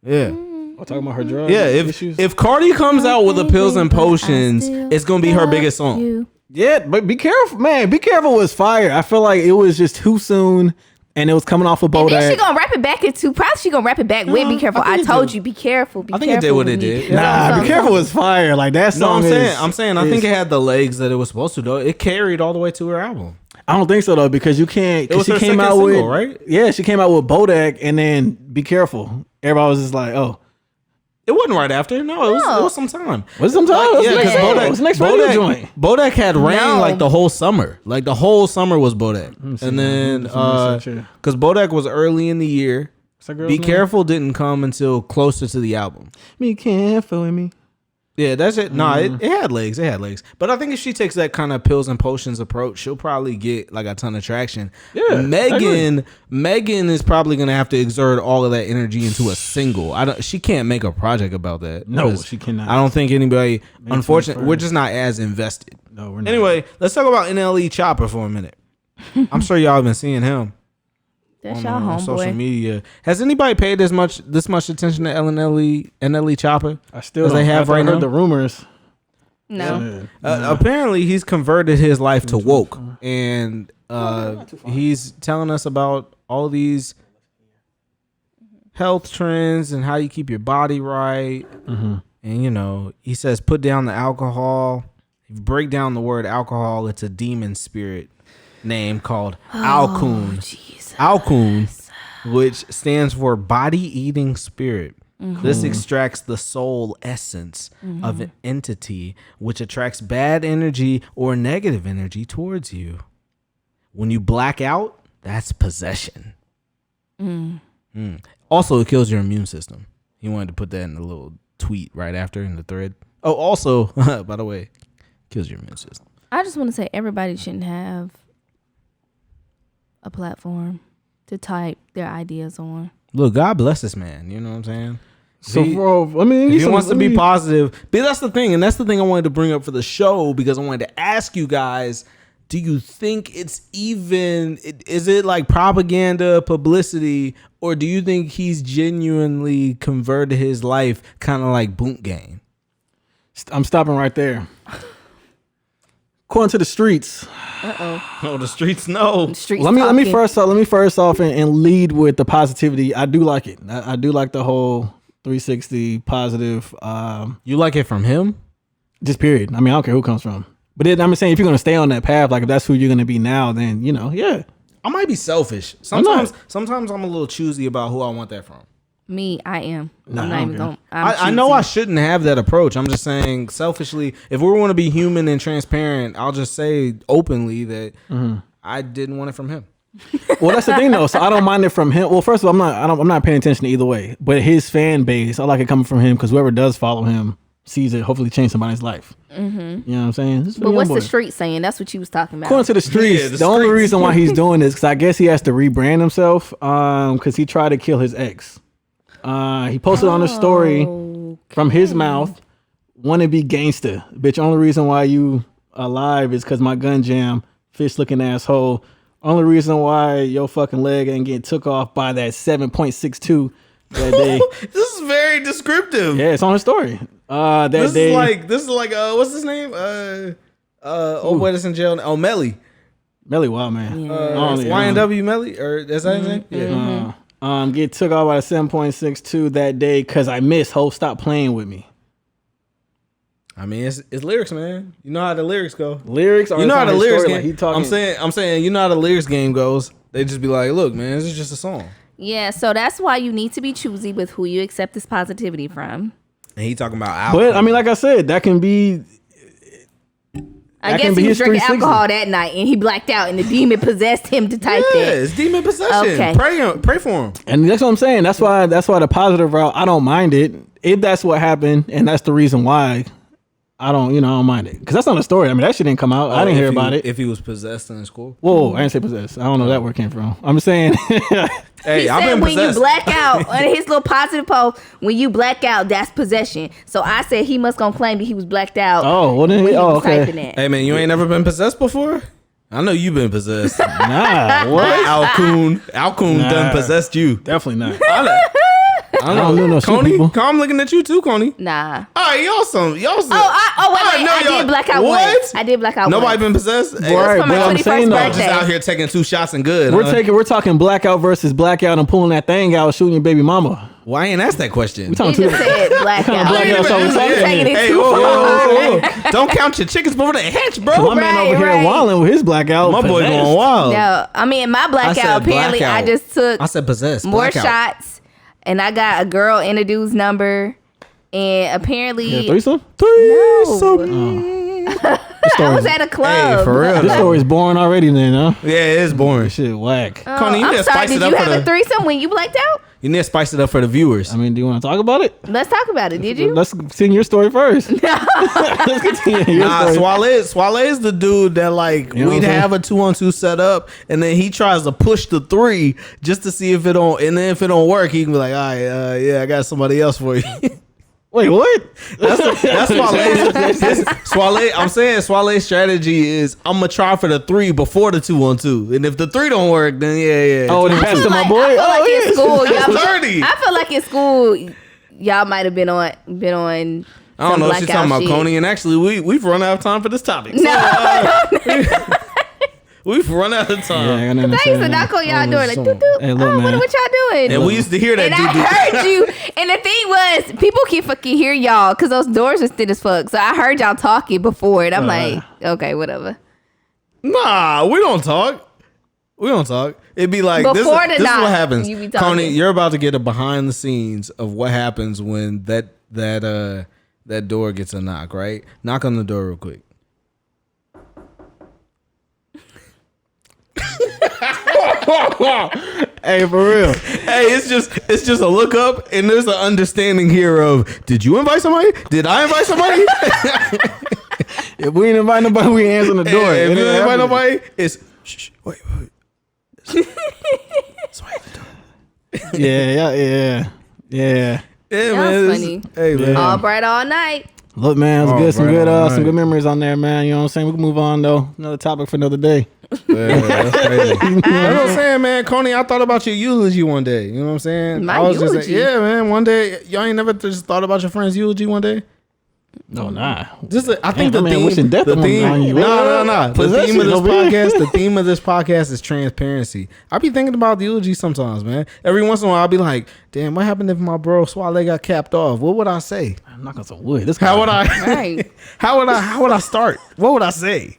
Yeah. I'm talking about her drugs. Yeah, if Cardi comes out with a Pills and Potions, it's gonna be her biggest song. Yeah, but be careful, man. Be Careful was fire. I feel like it was just too soon, and it was coming off of Bodak. And then she gonna wrap it back into. Probably she gonna wrap it back with Be Careful. I told you, be careful. I think it did what it did. Nah, Be Careful was fire. Like that song. I'm saying. I think it had the legs that it was supposed to. Though it carried all the way to her album. I don't think so though, because you can't. Because she came out with right? Yeah, she came out with Bodak, and then Be Careful. Everybody was just like, oh. It wasn't right after. No, it was some time. Was it some time? Yeah, because Bodak was the next radio joint. Bodak had rain like the whole summer. Like the whole summer was Bodak. And then because Bodak was early in the year. Be Careful didn't come until closer to the album. Be careful with me. Yeah, that's it. No, it had legs. It had legs. But I think if she takes that kind of Pills and Potions approach, she'll probably get like a ton of traction. Yeah, Megan is probably gonna have to exert all of that energy into a single. She can't make a project about that. No, she cannot. I don't think anybody. Unfortunately, we're just not as invested. No, we're not. Anyway, let's talk about NLE Choppa for a minute. I'm sure y'all have been seeing him. That's y'all homeboy. Social media. Has anybody paid this much attention to NLE Choppa? I still don't. Have right now. The rumors. No. Apparently, he's converted his life to woke, and he's telling us about all these health trends and how you keep your body right. Mm-hmm. And he says, put down the alcohol. If you break down the word alcohol, it's a demon spirit name called Alkun. Alkun, which stands for body-eating spirit. Mm-hmm. This extracts the soul essence of an entity, which attracts bad energy or negative energy towards you. When you black out, that's possession. Also, it kills your immune system. He wanted to put that in a little tweet right after in the thread. Oh, also, by the way, kills your immune system. I just want to say everybody shouldn't have a platform to type their ideas on. Look, God bless this man. You know what I'm saying? So, if he wants to be positive. But that's the thing. And that's the thing I wanted to bring up for the show, because I wanted to ask you guys, do you think it's is it like propaganda, publicity, or do you think he's genuinely converted his life kind of like Boot Game? I'm stopping right there. According to the streets. Oh, the streets know. Let me first off and lead with the positivity. I do like it. I do like the whole 360 positive. You like it from him? Just period. I mean, I don't care who it comes from. But I'm saying, if you're gonna stay on that path, like if that's who you're gonna be now, then yeah. I might be selfish. Sometimes I'm a little choosy about who I want that from. Me, I am. Nah, I'm not even going. I know I shouldn't have that approach. I'm just saying selfishly, if we want to be human and transparent, I'll just say openly that I didn't want it from him. Well, that's the thing though. So I don't mind it from him. Well, first of all, I'm not paying attention to either way. But his fan base, I like it coming from him because whoever does follow him sees it. Hopefully, change somebody's life. Mm-hmm. You know what I'm saying? But what's the street saying? That's what you was talking about. According to the streets, the only reason why he's doing this because I guess he has to rebrand himself because he tried to kill his ex. He posted on a story from his mouth, "Wanna be gangster, bitch. Only reason why you alive is because my gun jam, fish looking asshole. Only reason why your fucking leg ain't getting took off by that 7.62 that day." This is very descriptive. Yeah, it's on his story. This is like what's his name? What is in jail? Oh, Melly. Melly Wild Man. YNW Melly, or that's how his name? Yeah. Get took off by 7.62 that day because I missed. Ho, stop playing with me. I mean, it's lyrics, man. You know how the lyrics go. Lyrics, or you know how the lyrics game. Like he talking. I'm saying, you know how the lyrics game goes. They just be like, look, man, this is just a song. Yeah, so that's why you need to be choosy with who you accept this positivity from. And he talking about alcohol. But I mean, like I said, that can be. I guess he was drinking alcohol that night and he blacked out and the demon possessed him to type that. Yeah, it's demon possession. Okay. Pray for him. And that's what I'm saying. That's why the positive route, I don't mind it. If that's what happened and that's the reason why, I don't mind it. Because that's not a story. I mean, that shit didn't come out. I didn't hear about it. If he was possessed in school? Whoa, I didn't say possessed. I don't know where that word came from. I'm saying. Hey, I've been possessed. When you black out, on his little positive post, when you black out, that's possession. So I said he must gonna claim that he was blacked out. Oh, well then, okay. Hey man, you ain't never been possessed before? I know you've been possessed. Nah, what? Alcoon done possessed you. Definitely not. I don't know. Koney, I'm looking at you too, Koney. Nah. All right, y'all some. Wait. I did black out once. I did black out Nobody once. been possessed? It was for my 21st birthday. Just out here taking 2 shots and good. We're talking blackout versus blackout and pulling that thing out, shooting your baby mama. Why ain't asked that question? We talking he just said blackout. Don't count your chickens before they hatch, bro. My man over here wilding with his blackout. My boy going wild. No, I mean my blackout. Apparently, I just took. I said possessed. More shots. And I got a girl and a dude's number. And apparently... Threesome? No. I was at a club. Hey, for real. This story's boring already then, huh? Yeah, it is boring. Shit, whack. Koney, you I'm need to sorry, spice it did up you have a threesome when you blacked out? You need to spice it up for the viewers. I mean, do you want to talk about it? Let's talk about it. Did you? Let's continue your story first. Let's continue your story. Swale is the dude that we'd have a 2-on-2 set up, and then he tries to push the 3 just to see if it don't, and then if it don't work, he can be like, all right, yeah, I got somebody else for you. Wait, what? That's Swale. I'm saying Swale's strategy is I'm gonna try for the 3 before the 2-on-2, and if the 3 don't work, then yeah. Oh, then pass to my boy. I feel like in school, y'all might have been on. I don't know if she's talking about Koney, and actually we've run out of time for this topic. We've run out of time. Yeah, I used to knock on y'all door like, doo doo. Hey, look, man. What y'all doing? And we used to hear that. And I heard you. And the thing was, people keep fucking hear y'all because those doors are thin as fuck. So I heard y'all talking before, and I'm like, okay, whatever. Nah, we don't talk. It'd be like this is what happens. Koney, you're about to get a behind the scenes of what happens when that door gets a knock. Right? Knock on the door real quick. Hey, for real. Hey, it's just a look up, and there's an understanding here of, did you invite somebody? Did I invite somebody? If we ain't invite nobody, we ain't answering the door. If you ain't invite nobody, it's wait. Yeah. Yeah, that man. was funny. Hey, man. All bright all night. Look, man, it's good. Some good memories on there, man. You know what I'm saying? We can move on though. Another topic for another day. Yeah, that's crazy. That's what I'm saying, man. Koney, I thought about your eulogy one day. You know what I'm saying? My eulogy? Just yeah, man. One day, y'all ain't never just thought about your friend's eulogy one day? No, nah. I think the theme. Wishing death on you. No. The theme of this podcast is transparency. I be thinking about the eulogy sometimes, man. Every once in a while, I'll be like, damn, what happened if my bro Swale got capped off? What would I say? I'm not gonna say wood. How would I? Right. How would I start? What would I say?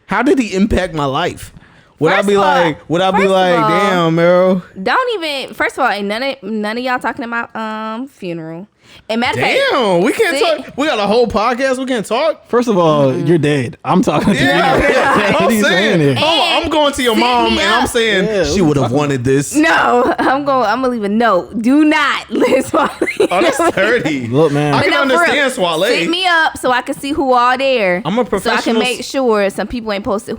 How did he impact my life? Would I be like, damn, Meryl? Don't even. First of all, ain't none of y'all talking about funeral. And matter of fact, damn, we can't talk. We got a whole podcast. We can't talk. First of all, you're dead. I'm talking to you. I'm saying. I'm going to your mom and I'm saying she would have wanted this. No, I'm gonna leave a note. Do not let Swale. Oh, that's 30. Look, man, I can understand Swale. Set me up so I can see who all there. I'm a professional. So I can make sure some people ain't supposed to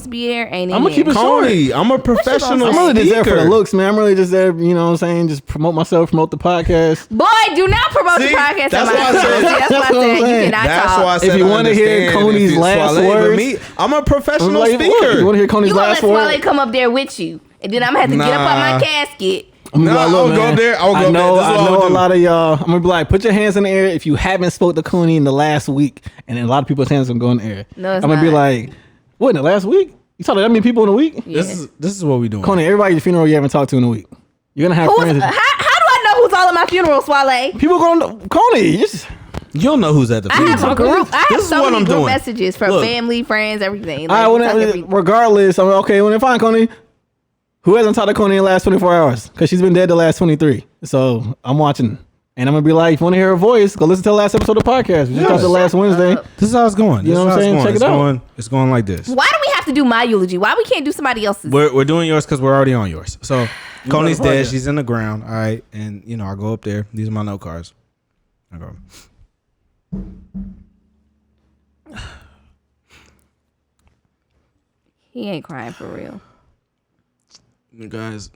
be there. I'm gonna keep it short. I'm a professional. I'm really just there for the looks, man. I'm really just there, you know what I'm saying? Just promote myself, promote the podcast. Boy, do not promote the podcast. That's why I said. That's why I said you cannot talk. Why I said if you want to hear Koney's last words, I'm a professional speaker. You want to hear Koney's last words? You gonna let Swale come up there with you, and then I'm gonna have to get up on my casket. I'll go there. I know a lot of y'all. I'm gonna be like, put your hands in the air if you haven't spoke to Koney in the last week, and then a lot of people's hands gonna go in the air. No, it's I'm gonna be like, what, in the last week? You talked to that many people in a week? Yeah. This is what we doing. Koney, everybody at your funeral you haven't talked to in a week. You're gonna have friends. How do I know who's all at my funeral, Swale? People gonna Koney. You don't know who's at the funeral. I have a group. I have so many group doing. messages from family, friends, everything. Regardless, I'm okay. When they find Koney, who hasn't talked to Koney in the last 24 hours? Because she's been dead the last 23. So I'm watching. And I'm going to be like, if you want to hear her voice, go listen to the last episode of the podcast. We just dropped the last Wednesday. This is how it's going. You know what I'm saying? Check it out. It's going like this. Why do we have to do my eulogy? Why we can't do somebody else's? We're doing yours because we're already on yours. So Koney's dead. She's in the ground. All right. And, I go up there. These are my note cards. I go. He ain't crying for real. Guys,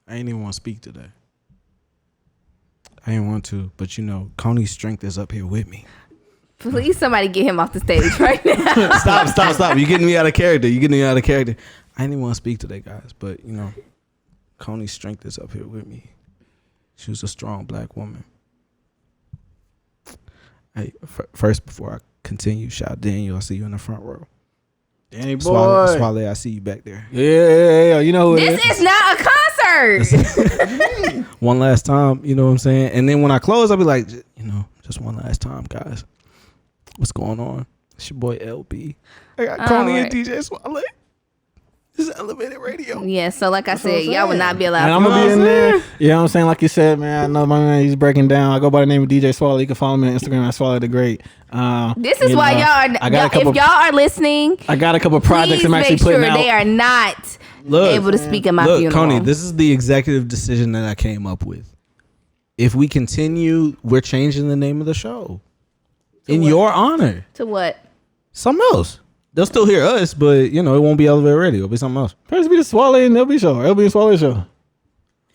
I ain't even want to speak today. I ain't want to, but Koney's strength is up here with me. Please, somebody get him off the stage right now. Stop. You're getting me out of character. I didn't even want to speak today, guys, but, Koney's strength is up here with me. She was a strong black woman. Hey, first, before I continue, shout out Daniel. I see you in the front row. Danny boy. Swale, I see you back there. Yeah. You know who it is. This is not a concert. One last time, you know what I'm saying? And then when I close, I'll be like, just one last time, guys. What's going on? It's your boy LB. I got Koney and DJ Swale. This is Elevated Radio. Yeah, so like I said, y'all would not be allowed to. I'm going to be in there. You know what I'm saying? Like you said, man, I know my man, he's breaking down. I go by the name of DJ Swale. You can follow me on Instagram at Swale the Great. This is why if y'all are listening, I got a couple projects I'm actually putting out. They are not able to speak at my funeral. Koney, this is the executive decision that I came up with. If we continue, we're changing the name of the show. In your honor. To what? Something else. They'll still hear us, but it won't be Elevated Radio. It'll be something else. First be the Swale and LB show. LB and Swale show.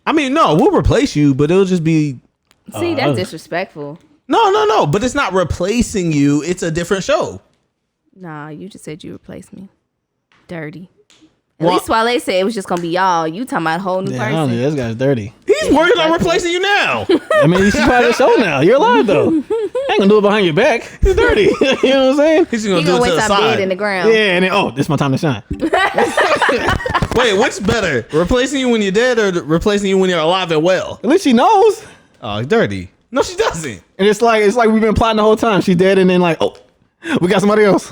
I mean, no, we'll replace you, but it'll just be. See, that's disrespectful. No. But it's not replacing you. It's a different show. Nah, you just said you replaced me. Dirty. At least Swale said it was just gonna be y'all. You talking about a whole new person. This guy's dirty. He's working on replacing you now. I mean, she's part of the show now. You're alive though. I ain't gonna do it behind your back. He's dirty. You know what I'm saying? He's gonna do it to the side. In the ground. Yeah, and then this is my time to shine. Wait, what's better? Replacing you when you're dead or replacing you when you're alive and well? At least she knows. Oh, dirty. No, she doesn't. And it's like we've been plotting the whole time. She's dead, and then we got somebody else.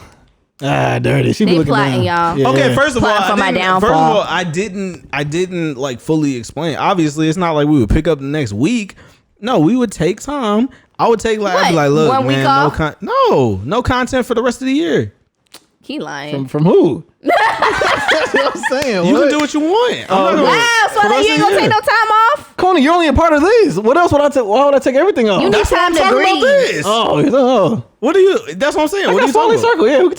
Dirty. She be looking plotting, down. y'all. Yeah. Okay, first of all, I didn't like fully explain. Obviously, it's not like we would pick up the next week. No, we would take time. I would take I'd be like, look, 1 week man, off? no content for the rest of the year. He lying. From who? That's what I'm saying. You can do what you want. Wow, so you ain't gonna take no time off? Koney, you're only a part of these. What else would I take? Why would I take everything off? You need time to breathe. What do you? That's what I'm saying. I what got are you Swale talking about? Circle. Yeah, we can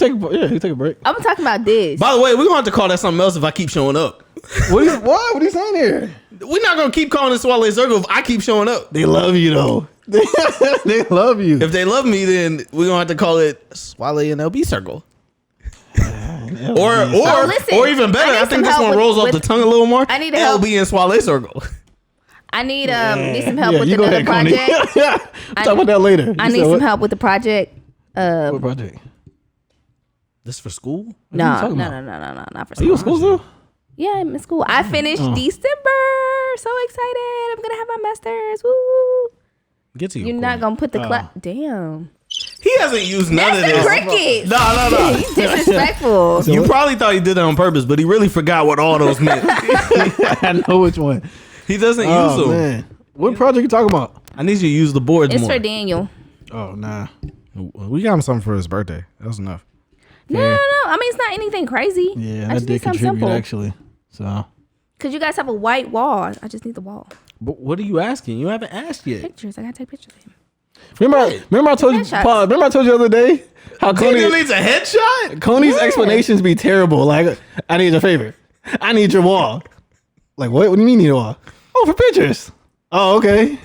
take a break. I'm talking about this. By the way, we're gonna have to call that something else if I keep showing up. What are you saying here? We're not gonna keep calling it Swale Circle if I keep showing up. They love you though. They love you. If they love me, then we're gonna have to call it Swale and LB Circle. Or even better, I think this one rolls off the tongue a little more. I need help. LB and Swale Circle. I need some help with another project. We'll talk about that later. I need some help with the project. What project? This for school? No, not for school. Are you in school still? Yeah, I'm in school. I finished December. So excited. I'm gonna have my master's. Woo. Get to you. You're not gonna put the class. Damn. He hasn't used none of That's this. the crickets. No. He's disrespectful. You probably thought he did that on purpose, but he really forgot what all those meant. I know which one. He doesn't use them. Man. What project you talking about? I need you to use the boards It's more. for Daniel. Oh, nah. We got him something for his birthday. That was enough. No. I mean, it's not anything crazy. Yeah, I that just did need something contribute, simple. actually. So, Because you guys have a white wall. I just need the wall. But what are you asking? You haven't asked yet. Pictures. I got to take pictures of him. remember I told you, Headshots. Paul, remember I told you the other day how Daniel needs a headshot? Coney's explanations be terrible. Like, I need your favor. I need your wall. Like, what? What do you mean you need a wall? Oh, for pictures. Oh, okay.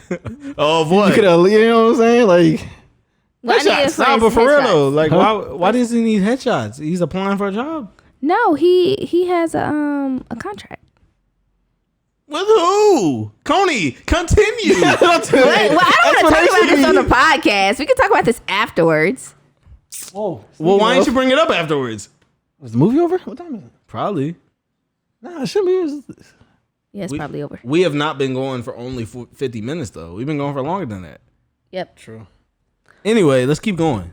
Oh, boy. You could have, you know what I'm saying? Like, Well, I need it Headshots. for Nah, his but for real headshots. though, like why does he need headshots? He's applying for a job. No, he has a contract. With who? Coney, continue. Well, I don't want to talk about this on the podcast. We can talk about this afterwards. whoa. Well, why didn't you bring it up afterwards? Was the movie over? What time is it? Probably. Nah, it shouldn't be. Yeah, it's probably over. We have not been going for only 50 minutes though. We've been going for longer than that. Yep. True. Anyway, let's keep going.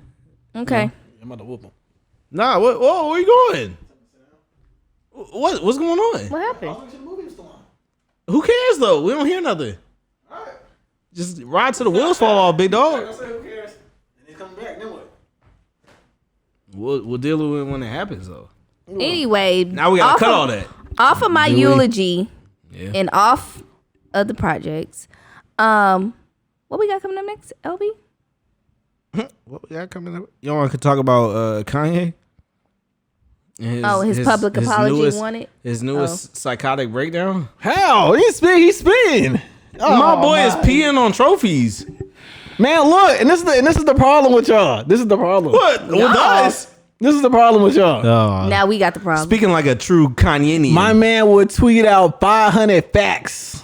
Okay. I'm about to whoop him. Nah, whoa, where you going? What's going on? What happened? Who cares though? We don't hear nothing. Just ride till the wheels fall off, big dog. Who cares? And he's coming back, then what? We'll deal with it when it happens though. Anyway, Now we gotta cut all that. Off of my eulogy Yeah. and off of the projects. What we got coming up next, LB? What we got coming up? You want to talk about Kanye? And His public apology wanted? His newest psychotic breakdown. How? He's spitting. My boy is peeing on trophies. Man, look, and this is the problem with y'all. This is the problem. What? With us? This is the problem with y'all. Now we got the problem. Speaking like a true Kanye. My man would tweet out 500 facts.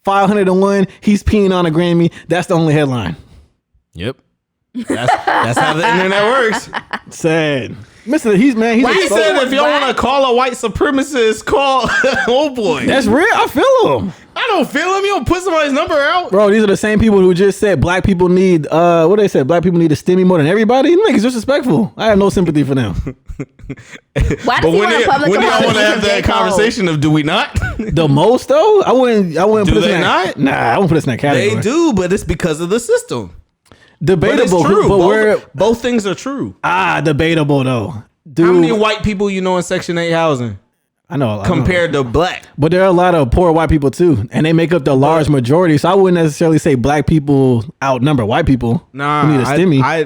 501. He's peeing on a Grammy. That's the only headline. Yep. That's how the internet works. Sad. Mr. He's He said if y'all want to call a white supremacist, call. Oh boy. That's real. I feel him. I don't feel him. You don't put somebody's number out. Bro, these are the same people who just said black people need what they said, black people need a stimmy more than everybody. Them niggas disrespectful. I have no sympathy for them. Why does he want a public when do y'all apology want to have from that J. Cole? conversation of do we not? The most though? I wouldn't Do put this they in that. not? Nah, I wouldn't put this in that category. They do, but it's because of the system. But Debatable. it's true. But Both things are true. debatable though. Dude, How many white people you know in Section 8 housing I know compared to black? But there are a lot of poor white people too, and they make up the large majority. So I wouldn't necessarily say black people outnumber white people. Nah, who need a stimmy. I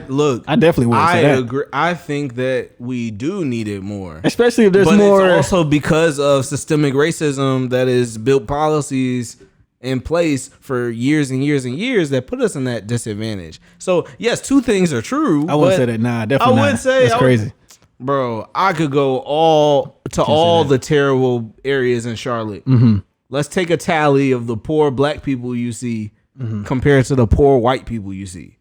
definitely wouldn't say that. agree. I think that we do need it more, Especially if there's but more. it's also because of systemic racism that is built policies in place for years and years and years that put us in that disadvantage. So yes, two things are true. I wouldn't but say that. Nah, definitely I not. would say That's crazy. Bro, I could go all the terrible areas in Charlotte. Mm-hmm. Let's take a tally of the poor black people you see compared to the poor white people you see.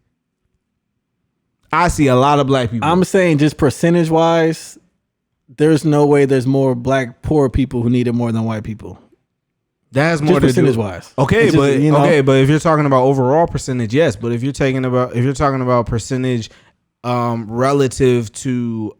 I see a lot of black people. I'm saying just percentage wise, there's no way there's more black poor people who need it more than white people. That has Just more to do. percentage wise. Okay, It's just, but you know, but if you're talking about overall percentage, yes. But if you're talking about percentage relative to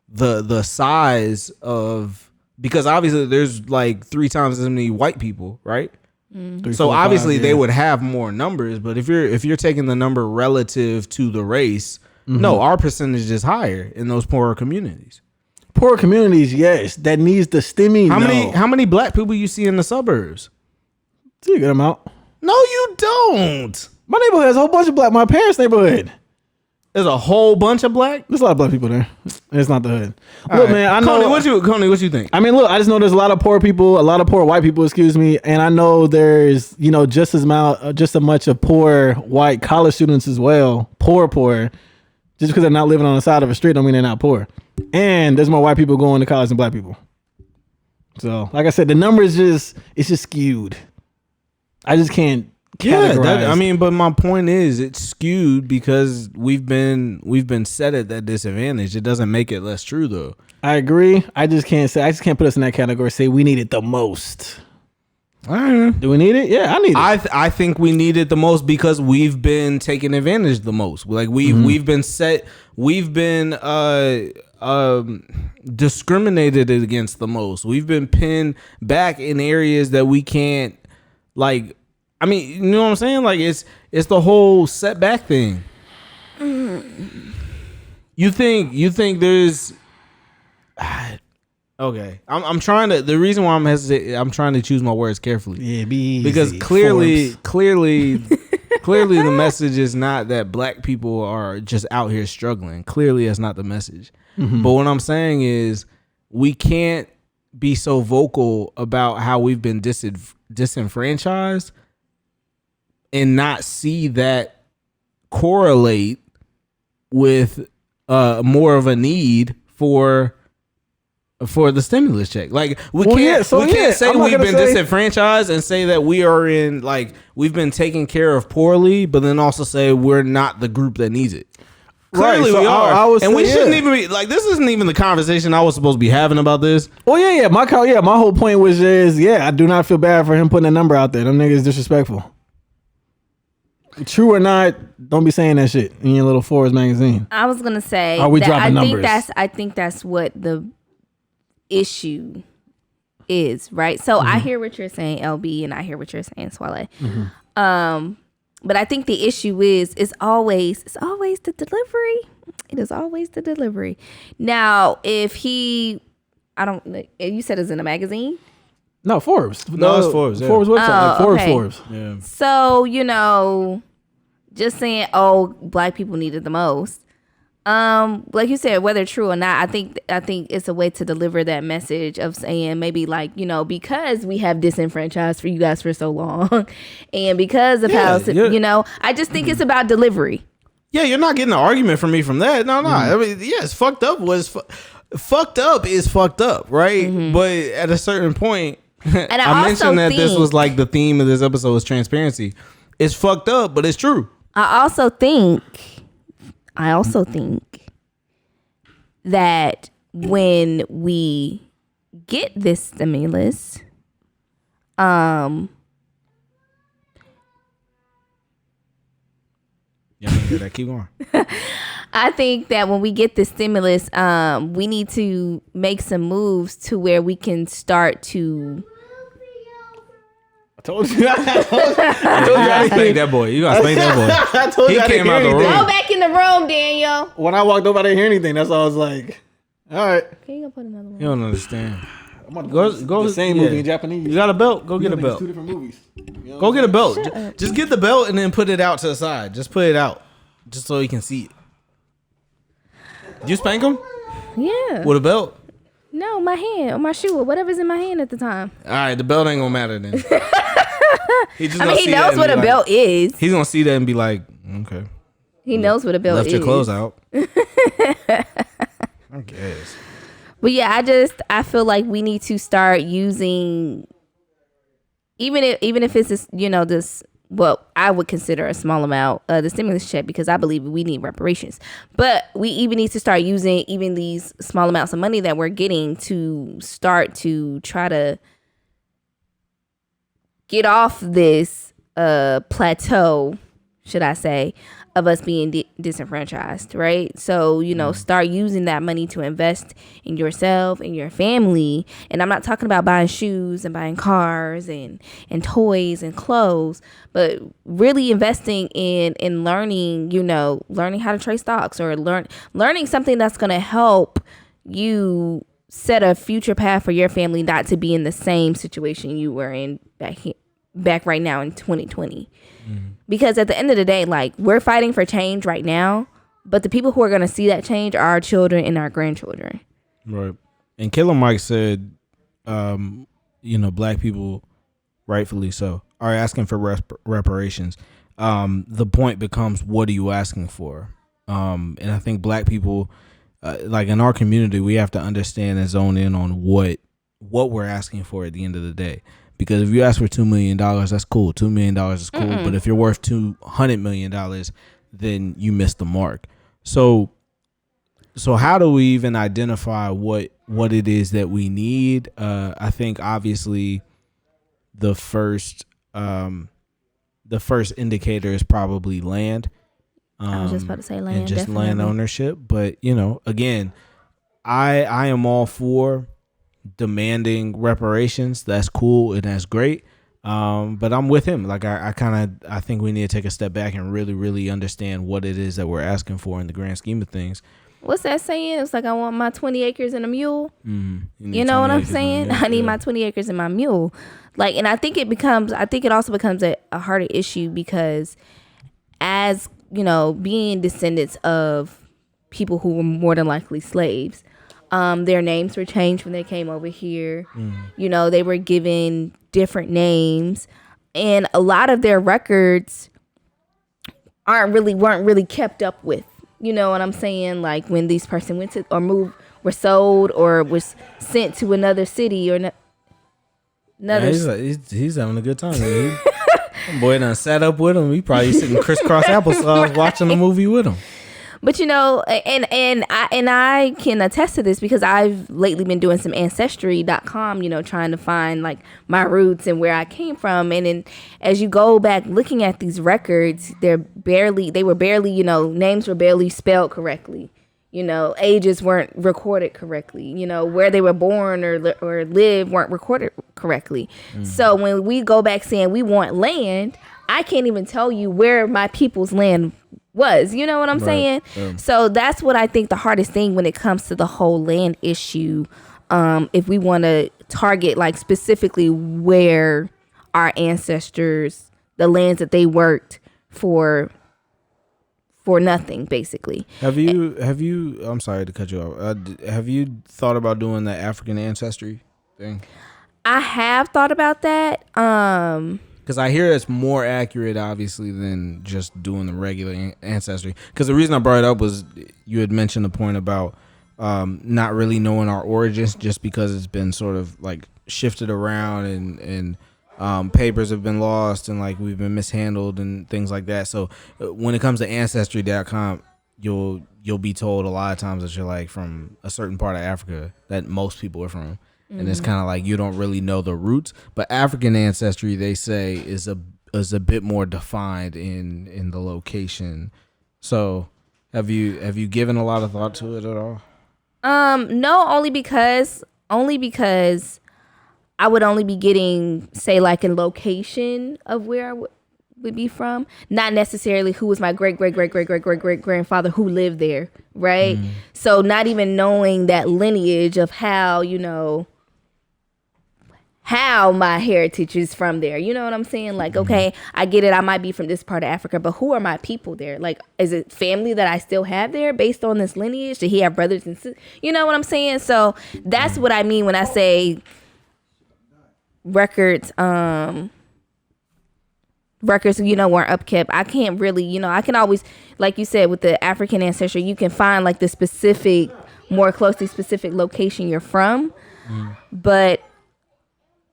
the size of, because obviously there's like 3 times as many white people, right? 3, So 4, obviously 5, they yeah. would have more numbers, but if you're taking the number relative to the race, no, our percentage is higher in those poorer communities. Poor communities, yes, that needs the stimmy. How many black people you see in the suburbs? See a good amount. No, you don't. My neighborhood has a whole bunch of black. My parents' neighborhood. There's a whole bunch of black. There's a lot of black people there. It's not the hood. All Look, right. man, I know. Koney, what you think? I mean, look, I just know there's a lot of poor people, a lot of poor white people, excuse me, and I know there's, just as much of poor white college students as well. Poor. Just because they're not living on the side of a street don't mean they're not poor. And there's more white people going to college than black people. So, like I said, the number is just skewed. I just can't categorize. But my point is it's skewed because we've been set at that disadvantage. It doesn't make it less true though. I agree. I just can't put us in that category. Say we need it the most. Do we need it? Yeah, I need it. I think we need it the most because we've been taken advantage the most. Like we've been discriminated against the most. We've been pinned back in areas that we can't, like, I mean, you know what I'm saying? Like it's the whole setback thing. You think there's okay. I'm trying to. The reason why I'm hesitating, I'm trying to choose my words carefully. Yeah, be easy. Because clearly, the message is not that black people are just out here struggling. Clearly, that's not the message. Mm-hmm. But what I'm saying is, we can't be so vocal about how we've been disenfranchised and not see that correlate with more of a need for the stimulus check. Like we can't say we've been disenfranchised and say that we are in, like, we've been taken care of poorly, but then also say we're not the group that needs it. Clearly we are, and we shouldn't even be like, this isn't even the conversation I was supposed to be having about this. Well, yeah. My whole point was I do not feel bad for him putting a number out there. Them niggas disrespectful. True or not, don't be saying that shit in your little Forbes magazine. I was gonna say, are we dropping numbers? I think that's what the issue is, right? So I hear what you're saying, LB, and I hear what you're saying, Swale. But I think the issue is always the delivery. It is always the delivery. Now, if you said it's in a magazine? No, Forbes. No, it's Forbes. Yeah. Forbes website. Okay. Forbes. Yeah. So, just saying, black people need it the most. Like you said, whether true or not, I think it's a way to deliver that message of saying, maybe, like, because we have disenfranchised for you guys for so long, and because of how, I just think it's about delivery. Yeah, you're not getting an argument from me from that. No. I mean, yes, fucked up is fucked up, right? But at a certain point, and I mentioned that this was like the theme of this episode was transparency. It's fucked up, but it's true. I also think that when we get this stimulus, Yeah, that keep going. I think that when we get the stimulus, we need to make some moves to where we can start to. I told you. I told You gotta spank that boy. You gotta spank that boy. I told you. He came out the room. Go back in the room, Daniel. When I walked over, I didn't hear anything. That's all I was like, all right. Can you go put another one? You don't understand. Go the same movie in Japanese. You got a belt? Go get a belt. Two different movies. Go get a belt. Just get the belt and then put it out to the side. Just put it out, just so he can see it. You spank him? Yeah. With a belt? No, my hand or my shoe or whatever's in my hand at the time. All right, the belt ain't gonna matter then. He knows what a belt is. He's gonna see that and be like, okay. He knows what a belt is. Left your clothes out. I guess. But yeah, I feel like we need to start using, even if it's this, this, what I would consider a small amount, the stimulus check, because I believe we need reparations. But we even need to start using even these small amounts of money that we're getting to start to try to get off this plateau, should I say, of us being disenfranchised, right? So, start using that money to invest in yourself and your family. And I'm not talking about buying shoes and buying cars and toys and clothes, but really investing in learning, learning how to trade stocks, or learning something that's going to help you set a future path for your family, not to be in the same situation you were in back right now in 2020. Because at the end of the day, like, we're fighting for change right now, but the people who are going to see that change are our children and our grandchildren. Right. And Killer Mike said, black people, rightfully so, are asking for reparations. The point becomes, what are you asking for? And I think black people, like in our community, we have to understand and zone in on what we're asking for at the end of the day. Because if you ask for $2 million, that's cool. $2 million is cool. But if you're worth $200 million, then you missed the mark. So how do we even identify what it is that we need? I think obviously the first indicator is probably land. I was just about to say land, and just definitely. land ownership. But again, I am all for demanding reparations. That's cool and that's great. But I'm with him. Like I think we need to take a step back and really, really understand what it is that we're asking for in the grand scheme of things. What's that saying? It's like, I want my 20 acres and a mule. Mm-hmm. You know what I'm saying? I need my 20 acres and my mule. Like, and I think it also becomes a harder issue because as, being descendants of people who were more than likely slaves, their names were changed when they came over here. Mm. They were given different names, and a lot of their records weren't really kept up with. You know what I'm saying? Like when these person went to or moved, were sold or was sent to another city or another. Yeah, he's having a good time. Boy done sat up with him. He probably sitting crisscross applesauce watching the movie with him. But and I can attest to this because I've lately been doing some ancestry.com, trying to find like my roots and where I came from. And then as you go back looking at these records, they were barely, names were barely spelled correctly. Ages weren't recorded correctly. Where they were born or lived weren't recorded correctly. Mm. So when we go back saying we want land, I can't even tell you where my people's land was. You know what I'm saying? So that's what I think the hardest thing when it comes to the whole land issue. If we want to target like specifically where our ancestors, the lands that they worked for nothing, basically. Have you? I'm sorry to cut you off. Have you thought about doing the African ancestry thing? I have thought about that. Because I hear it's more accurate, obviously, than just doing the regular ancestry. Because the reason I brought it up was you had mentioned the point about not really knowing our origins, just because it's been sort of like shifted around and papers have been lost and like we've been mishandled and things like that. So when it comes to ancestry.com, you'll be told a lot of times that you're like from a certain part of Africa that most people are from. And it's kind of like you don't really know the roots, but African ancestry, they say, is a bit more defined in the location. So, have you given a lot of thought to it at all? No, only because I would only be getting, say, like a location of where I would be from, not necessarily who was my great grandfather who lived there, right? Mm. So not even knowing that lineage of how my heritage is from there. You know what I'm saying? Like, okay, I get it. I might be from this part of Africa, but who are my people there? Like, is it family that I still have there based on this lineage? Did he have brothers and sisters? You know what I'm saying? So that's what I mean when I say records, weren't upkept. I can't really, I can always, like you said, with the African ancestry, you can find like the specific, more closely specific location you're from. But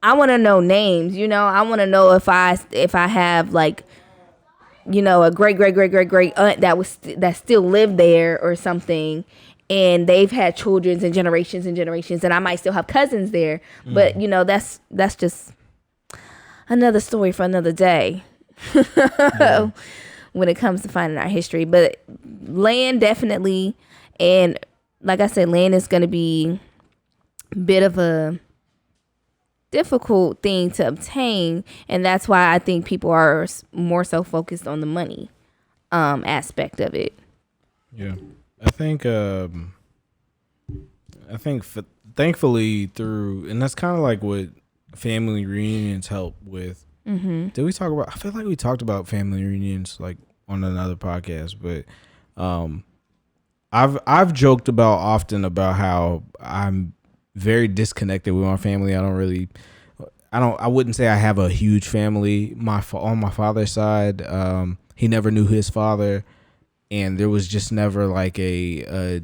I want to know names, I want to know if I have like, a great aunt that still lived there or something, and they've had children and generations, and I might still have cousins there. But that's just another story for another day. When it comes to finding our history. But land definitely, and like I said, land is going to be a bit of a difficult thing to obtain, and that's why I think people are more so focused on the money aspect of it. Yeah, I think thankfully through, and that's kind of like what family reunions help with. Mm-hmm. Did we talk about? I feel like we talked about family reunions like on another podcast, but I've joked about often about how I'm very disconnected with my family. I wouldn't say I have a huge family. On my father's side, he never knew his father, and there was just never like a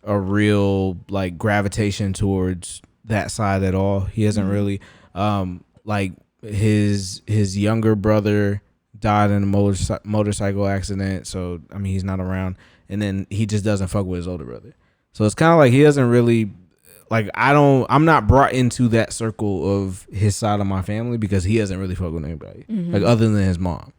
real like gravitation towards that side at all. He hasn't really like his younger brother died in a motorcycle accident, so I mean he's not around, and then he just doesn't fuck with his older brother. So it's kind of like he doesn't really I'm not brought into that circle of his side of my family because he hasn't really fucked with anybody like other than his mom.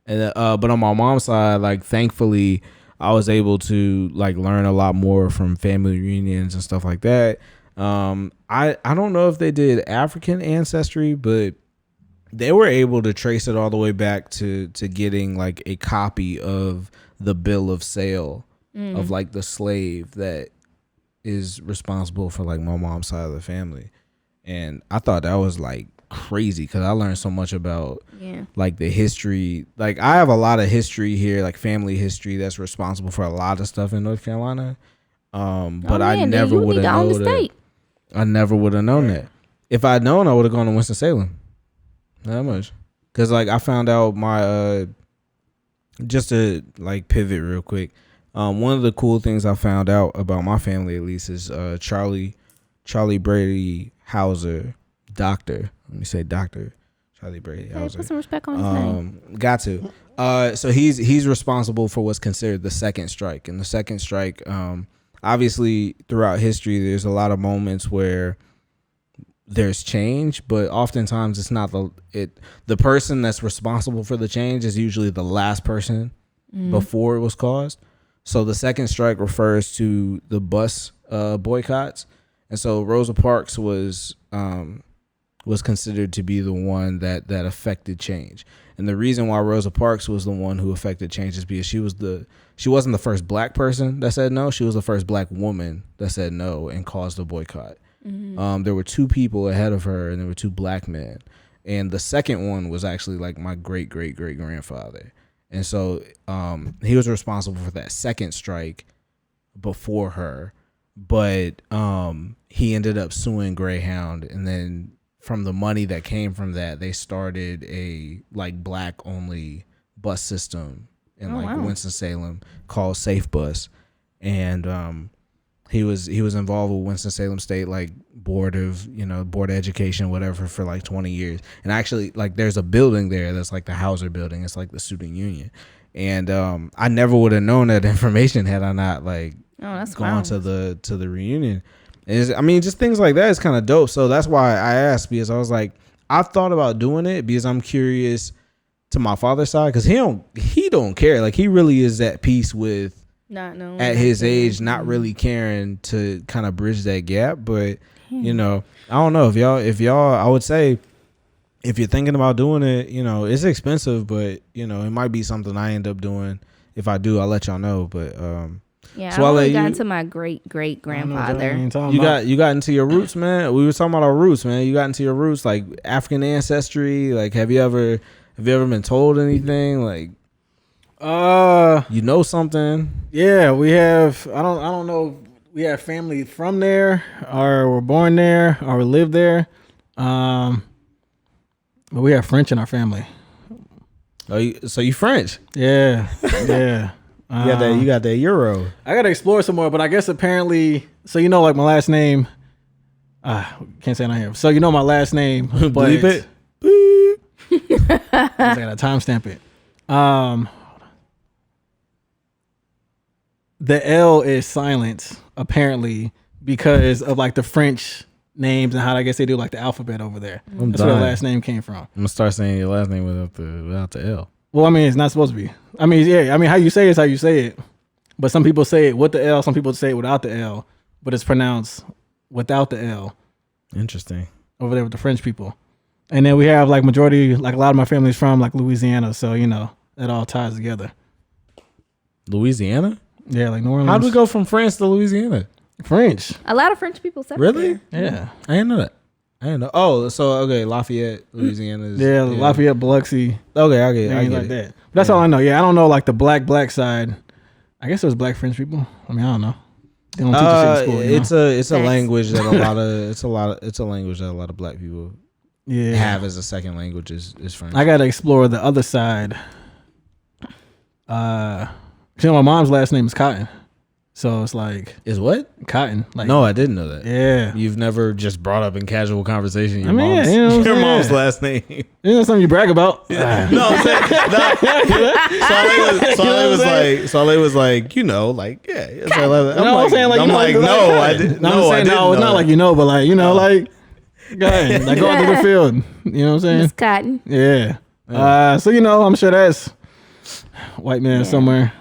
And but on my mom's side, like thankfully I was able to like learn a lot more from family reunions and stuff like that. I don't know if they did African ancestry, but they were able to trace it all the way back to getting like a copy of the bill of sale of like the slave that is responsible for like my mom's side of the family. And I thought that was like crazy because I learned so much about like the history. Like I have a lot of history here, like family history that's responsible for a lot of stuff in North Carolina. But I never would have known that. I never would have known that. If I'd known, I would have gone to Winston-Salem. Not much. Because like I found out my just to like pivot real quick. One of the cool things I found out about my family, at least, is Charlie Brady Hauser, doctor. Let me say doctor. Charlie Brady Hauser. Put some respect on his name. Got to. So he's responsible for what's considered the second strike. And the second strike, obviously, throughout history, there's a lot of moments where there's change, but oftentimes it's not the person that's responsible for the change is usually the last person before it was caused. So the second strike refers to the bus boycotts, and so Rosa Parks was considered to be the one that affected change. And the reason why Rosa Parks was the one who affected change is because she wasn't the first black person that said no. She was the first black woman that said no and caused the boycott. There were two people ahead of her, and there were two black men, and the second one was actually like my great grandfather. And so he was responsible for that second strike before her, but he ended up suing Greyhound, and then from the money that came from that, they started a like black only bus system in Winston-Salem called Safe Bus, and he was involved with Winston-Salem State like board of education, whatever, for like 20 years. And actually, like, there's a building there that's like the Hauser building. It's like the student union. And I never would have known that information had I not like gone to the reunion. Just things like that is kind of dope. So that's why I asked, because I was like, I've thought about doing it because I'm curious to my father's side, because he don't care. Like, he really is at peace with not knowing at his age, not really caring to kind of bridge that gap. But I don't know if y'all, I would say if you're thinking about doing it, it's expensive, but it might be something I end up doing. If I do, I'll let y'all know. But yeah, so I only got into my great grandfather. You got into your roots, man. We were talking about our roots, man. You got into your roots, like African ancestry. Like, have you ever been told anything? Like, something? Yeah, we have. I don't know. We have family from there, or were born there, or live there. But we have French in our family. Oh, so you French? Yeah, yeah. You got that Euro. I gotta explore some more, but I guess apparently, so like my last name. Can't say it on here. So my last name. Bleep it. I gotta timestamp it. The L is silent apparently because of like the French names and how I guess they do like the alphabet over there. That's where the last name came from. I'm gonna start saying your last name without the L. Well, it's not supposed to be. How you say it is how you say it. But some people say it with the L, some people say it without the L, but it's pronounced without the L. Interesting. Over there with the French people. And then we have like majority, like a lot of my family's from like Louisiana, so that all ties together. Louisiana? Yeah, like New Orleans. How do we go from France to Louisiana? French. A lot of French people settled really there. Yeah. I didn't know that. I didn't know. Oh, so okay, Lafayette, Louisiana. Lafayette, Biloxi. Okay, I get like that. But that's all I know. Yeah, I don't know like the black side. I guess it was black French people. I don't know. They don't teach us in school. It's a language that a language that a lot of black people have as a second language is French. I gotta explore the other side. My mom's last name is Cotton. So it's like Is what? cotton. Like No, I didn't know that. Yeah. You've never just brought up in casual conversation your mean, mom's, you know what I'm your saying? mom's last name. You know something you brag about? No, I'm saying, Swale was like, you know, like, yeah. I'm saying, like, no, I didn't. No, I'm saying, no, it's not like, you know, but like, you know, like, go ahead. Like, go out to the field. You know what I'm saying? Miss Cotton. Yeah. So, you know, I'm sure that's white man somewhere.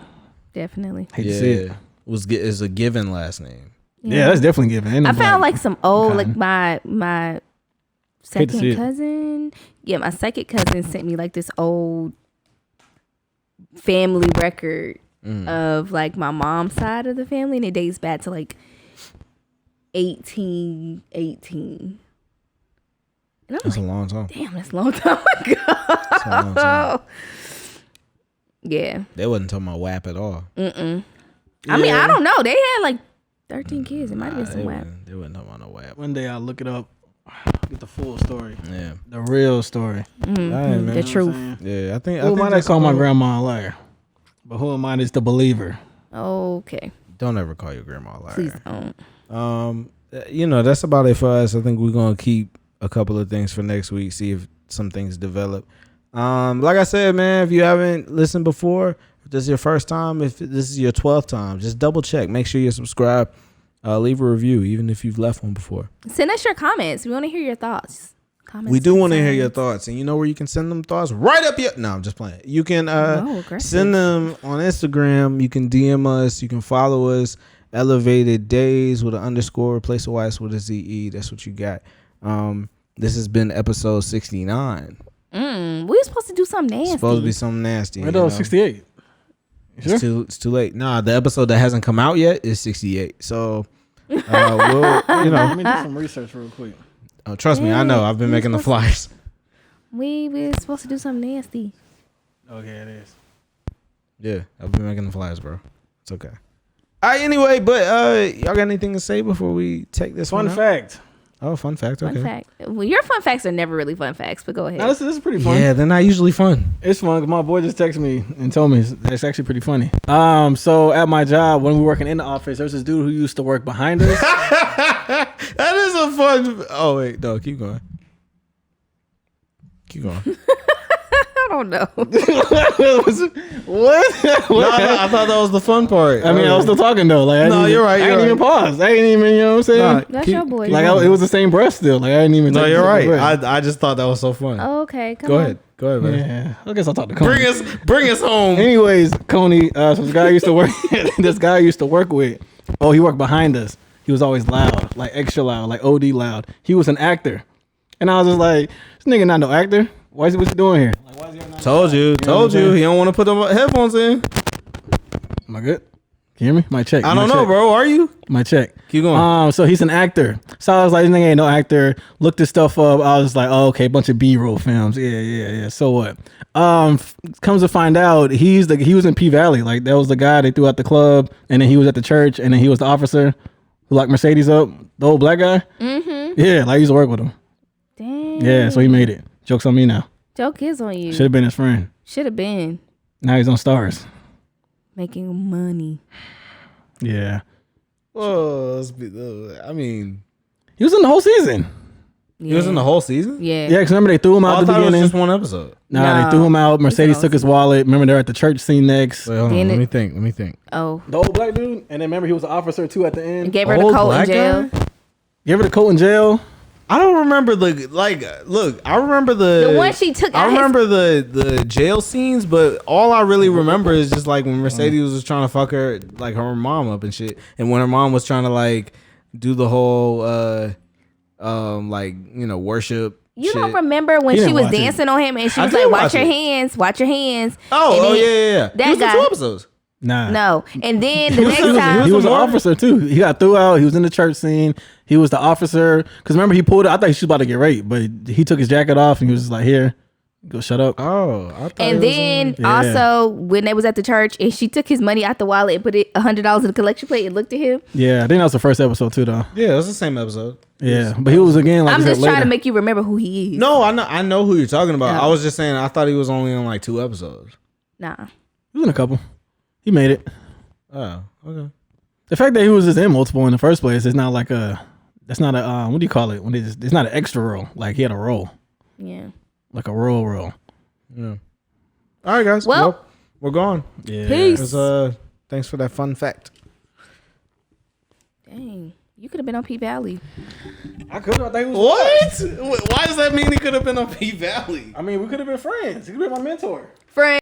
Definitely. Hate to see it. Is a given last name. Yeah, that's definitely given. Ain't no I found black like some old, cotton. like my Hate to see second it. cousin. Yeah, my second cousin sent me like this old family record of like my mom's side of the family, and it dates back to like 1818. And I'm That's like, a long time. damn, that's a long time ago. That's a long time. Yeah. They wasn't talking about WAP at all. I mean, I don't know. They had like 13 kids. It might have been some They WAP. wasn't talking about no WAP. One day I'll look it up, get the full story, Yeah. the real story. Man. The truth. Yeah, I think. Who am I to call my grandma a liar? But who am I is the believer? Okay. Don't ever call your grandma a liar. Please don't. You know, that's about it for us. I think we're gonna keep a couple of things for next week. See if some things develop. Like I said, man, if you haven't listened before, if this is your first time, if this is your 12th time, just double check. Make sure you're subscribed. Leave a review, even if you've left one before. Send us your comments. We want to hear your thoughts. Comments. We do want to hear your thoughts, and you know where you can send them thoughts? Right up your. No, I'm just playing. You can send them on Instagram. You can DM us. You can follow us. Elevated Days with an underscore. Replace a Y with a ZE. That's what you got. This has been episode 69. We were supposed to do something nasty. Supposed to be something nasty. I thought it was 68. It's too late. Nah, the episode that hasn't come out yet is 68. So, we'll, Let me do some research real quick. Oh, trust me, I know. I've been making the flyers. We were supposed to do something nasty. Okay, it is. Yeah, I've been making the flyers, bro. It's okay. All right, anyway, but y'all got anything to say before we take this Fun one out? fact. Oh, fun fact. Okay. Fun fact. Well, your fun facts are never really fun facts, but go ahead. No, this is pretty fun. Yeah, they're not usually fun. It's fun. 'Cause my boy just texted me and told me it's actually pretty funny. So at my job, when we were working in the office, there's this dude who used to work behind us. That is a fun. Oh wait, no, keep going. Keep going. I don't know. What? No, I thought that was the fun part. I mean, I was still talking though. Like, No, you're right. I didn't even pause. I didn't even, you know what I'm saying? Nah, That's your boy. Like it was the same breath still. Like I didn't even. No, take you're a right. breath. I just thought that was so fun. Okay, come Go on. ahead. Go ahead, man. Yeah, I guess I'll talk to Koney. Bring us home. Anyways, Koney, so this guy I used to work. This guy I used to work with. Oh, he worked behind us. He was always loud, like extra loud, like OD loud. He was an actor, and I was just like, this nigga not no actor. Why is he? What you doing here? Like, why is he not Told you. He don't want to put the headphones in. Am I good? Can you hear me? My check. I don't know, bro. Are you? My check. Keep going. So he's an actor. So I was like, this nigga ain't no actor. Looked this stuff up. I was like, oh, okay, bunch of B-roll films. Yeah. So what? Comes to find out, he was in P Valley. Like that was the guy they threw out the club, and then he was at the church, and then he was the officer who locked Mercedes up. The old black guy. Mm-hmm. Yeah, like I used to work with him. Dang. Yeah, so he made it. Joke's on me now. Joke is on you. Should have been his friend. Should have been. Now he's on Stars. Making money. Yeah. Oh, I mean, He was in the whole season. he was in the whole season. Yeah. Yeah, because remember they threw him out I at the thought it was beginning. just one episode. Nah, they threw him out. Mercedes took his wallet. Remember they're at the church scene next. Wait, hold on. Then Let me think. Oh. The old black dude. And then remember he was an officer too at the end. Gave her the Old coat in black jail. guy? Gave her the coat in jail. I don't remember I remember The one she took I out remember the jail scenes, but all I really remember is just like when Mercedes was trying to fuck her, like her mom up and shit, and when her mom was trying to like do the whole like, you know, worship. You shit. don't remember when He she didn't was watch it. dancing on him and she I was did like, watch watch your it. hands, watch your hands. Oh, And then yeah. That He was in guy. 2 episodes. Nah. No. And then the next He time. was an more? officer too. He got threw out. He was in the church scene. He was the officer. Because remember he pulled it. I thought he was about to get raped, but he took his jacket off and he was just like, here, go shut up. Oh, I thought And then Yeah. also when they was at the church and she took his money out the wallet and put it $100 in the collection plate and looked at him. Yeah, I think that was the first episode too though. yeah, it was the same episode. Yeah, but he was again like I'm I said, just trying later. to make you remember who he is. No, I know who you're talking about. Oh. I was just saying I thought he was only on like 2 episodes. Nah. He was in a couple. He made it. Oh, okay. The fact that he was just in multiple in the first place is not like that's not a what do you call it when it's not an extra role. Like he had a role. Yeah. Like a role. Yeah. All right, guys. Well, we're gone. Yeah. Peace. Thanks for that fun fact. Dang. You could have been on P Valley. I could have. What? Why does that mean he could have been on P Valley? I mean, we could have been friends. He could have been my mentor. Friend.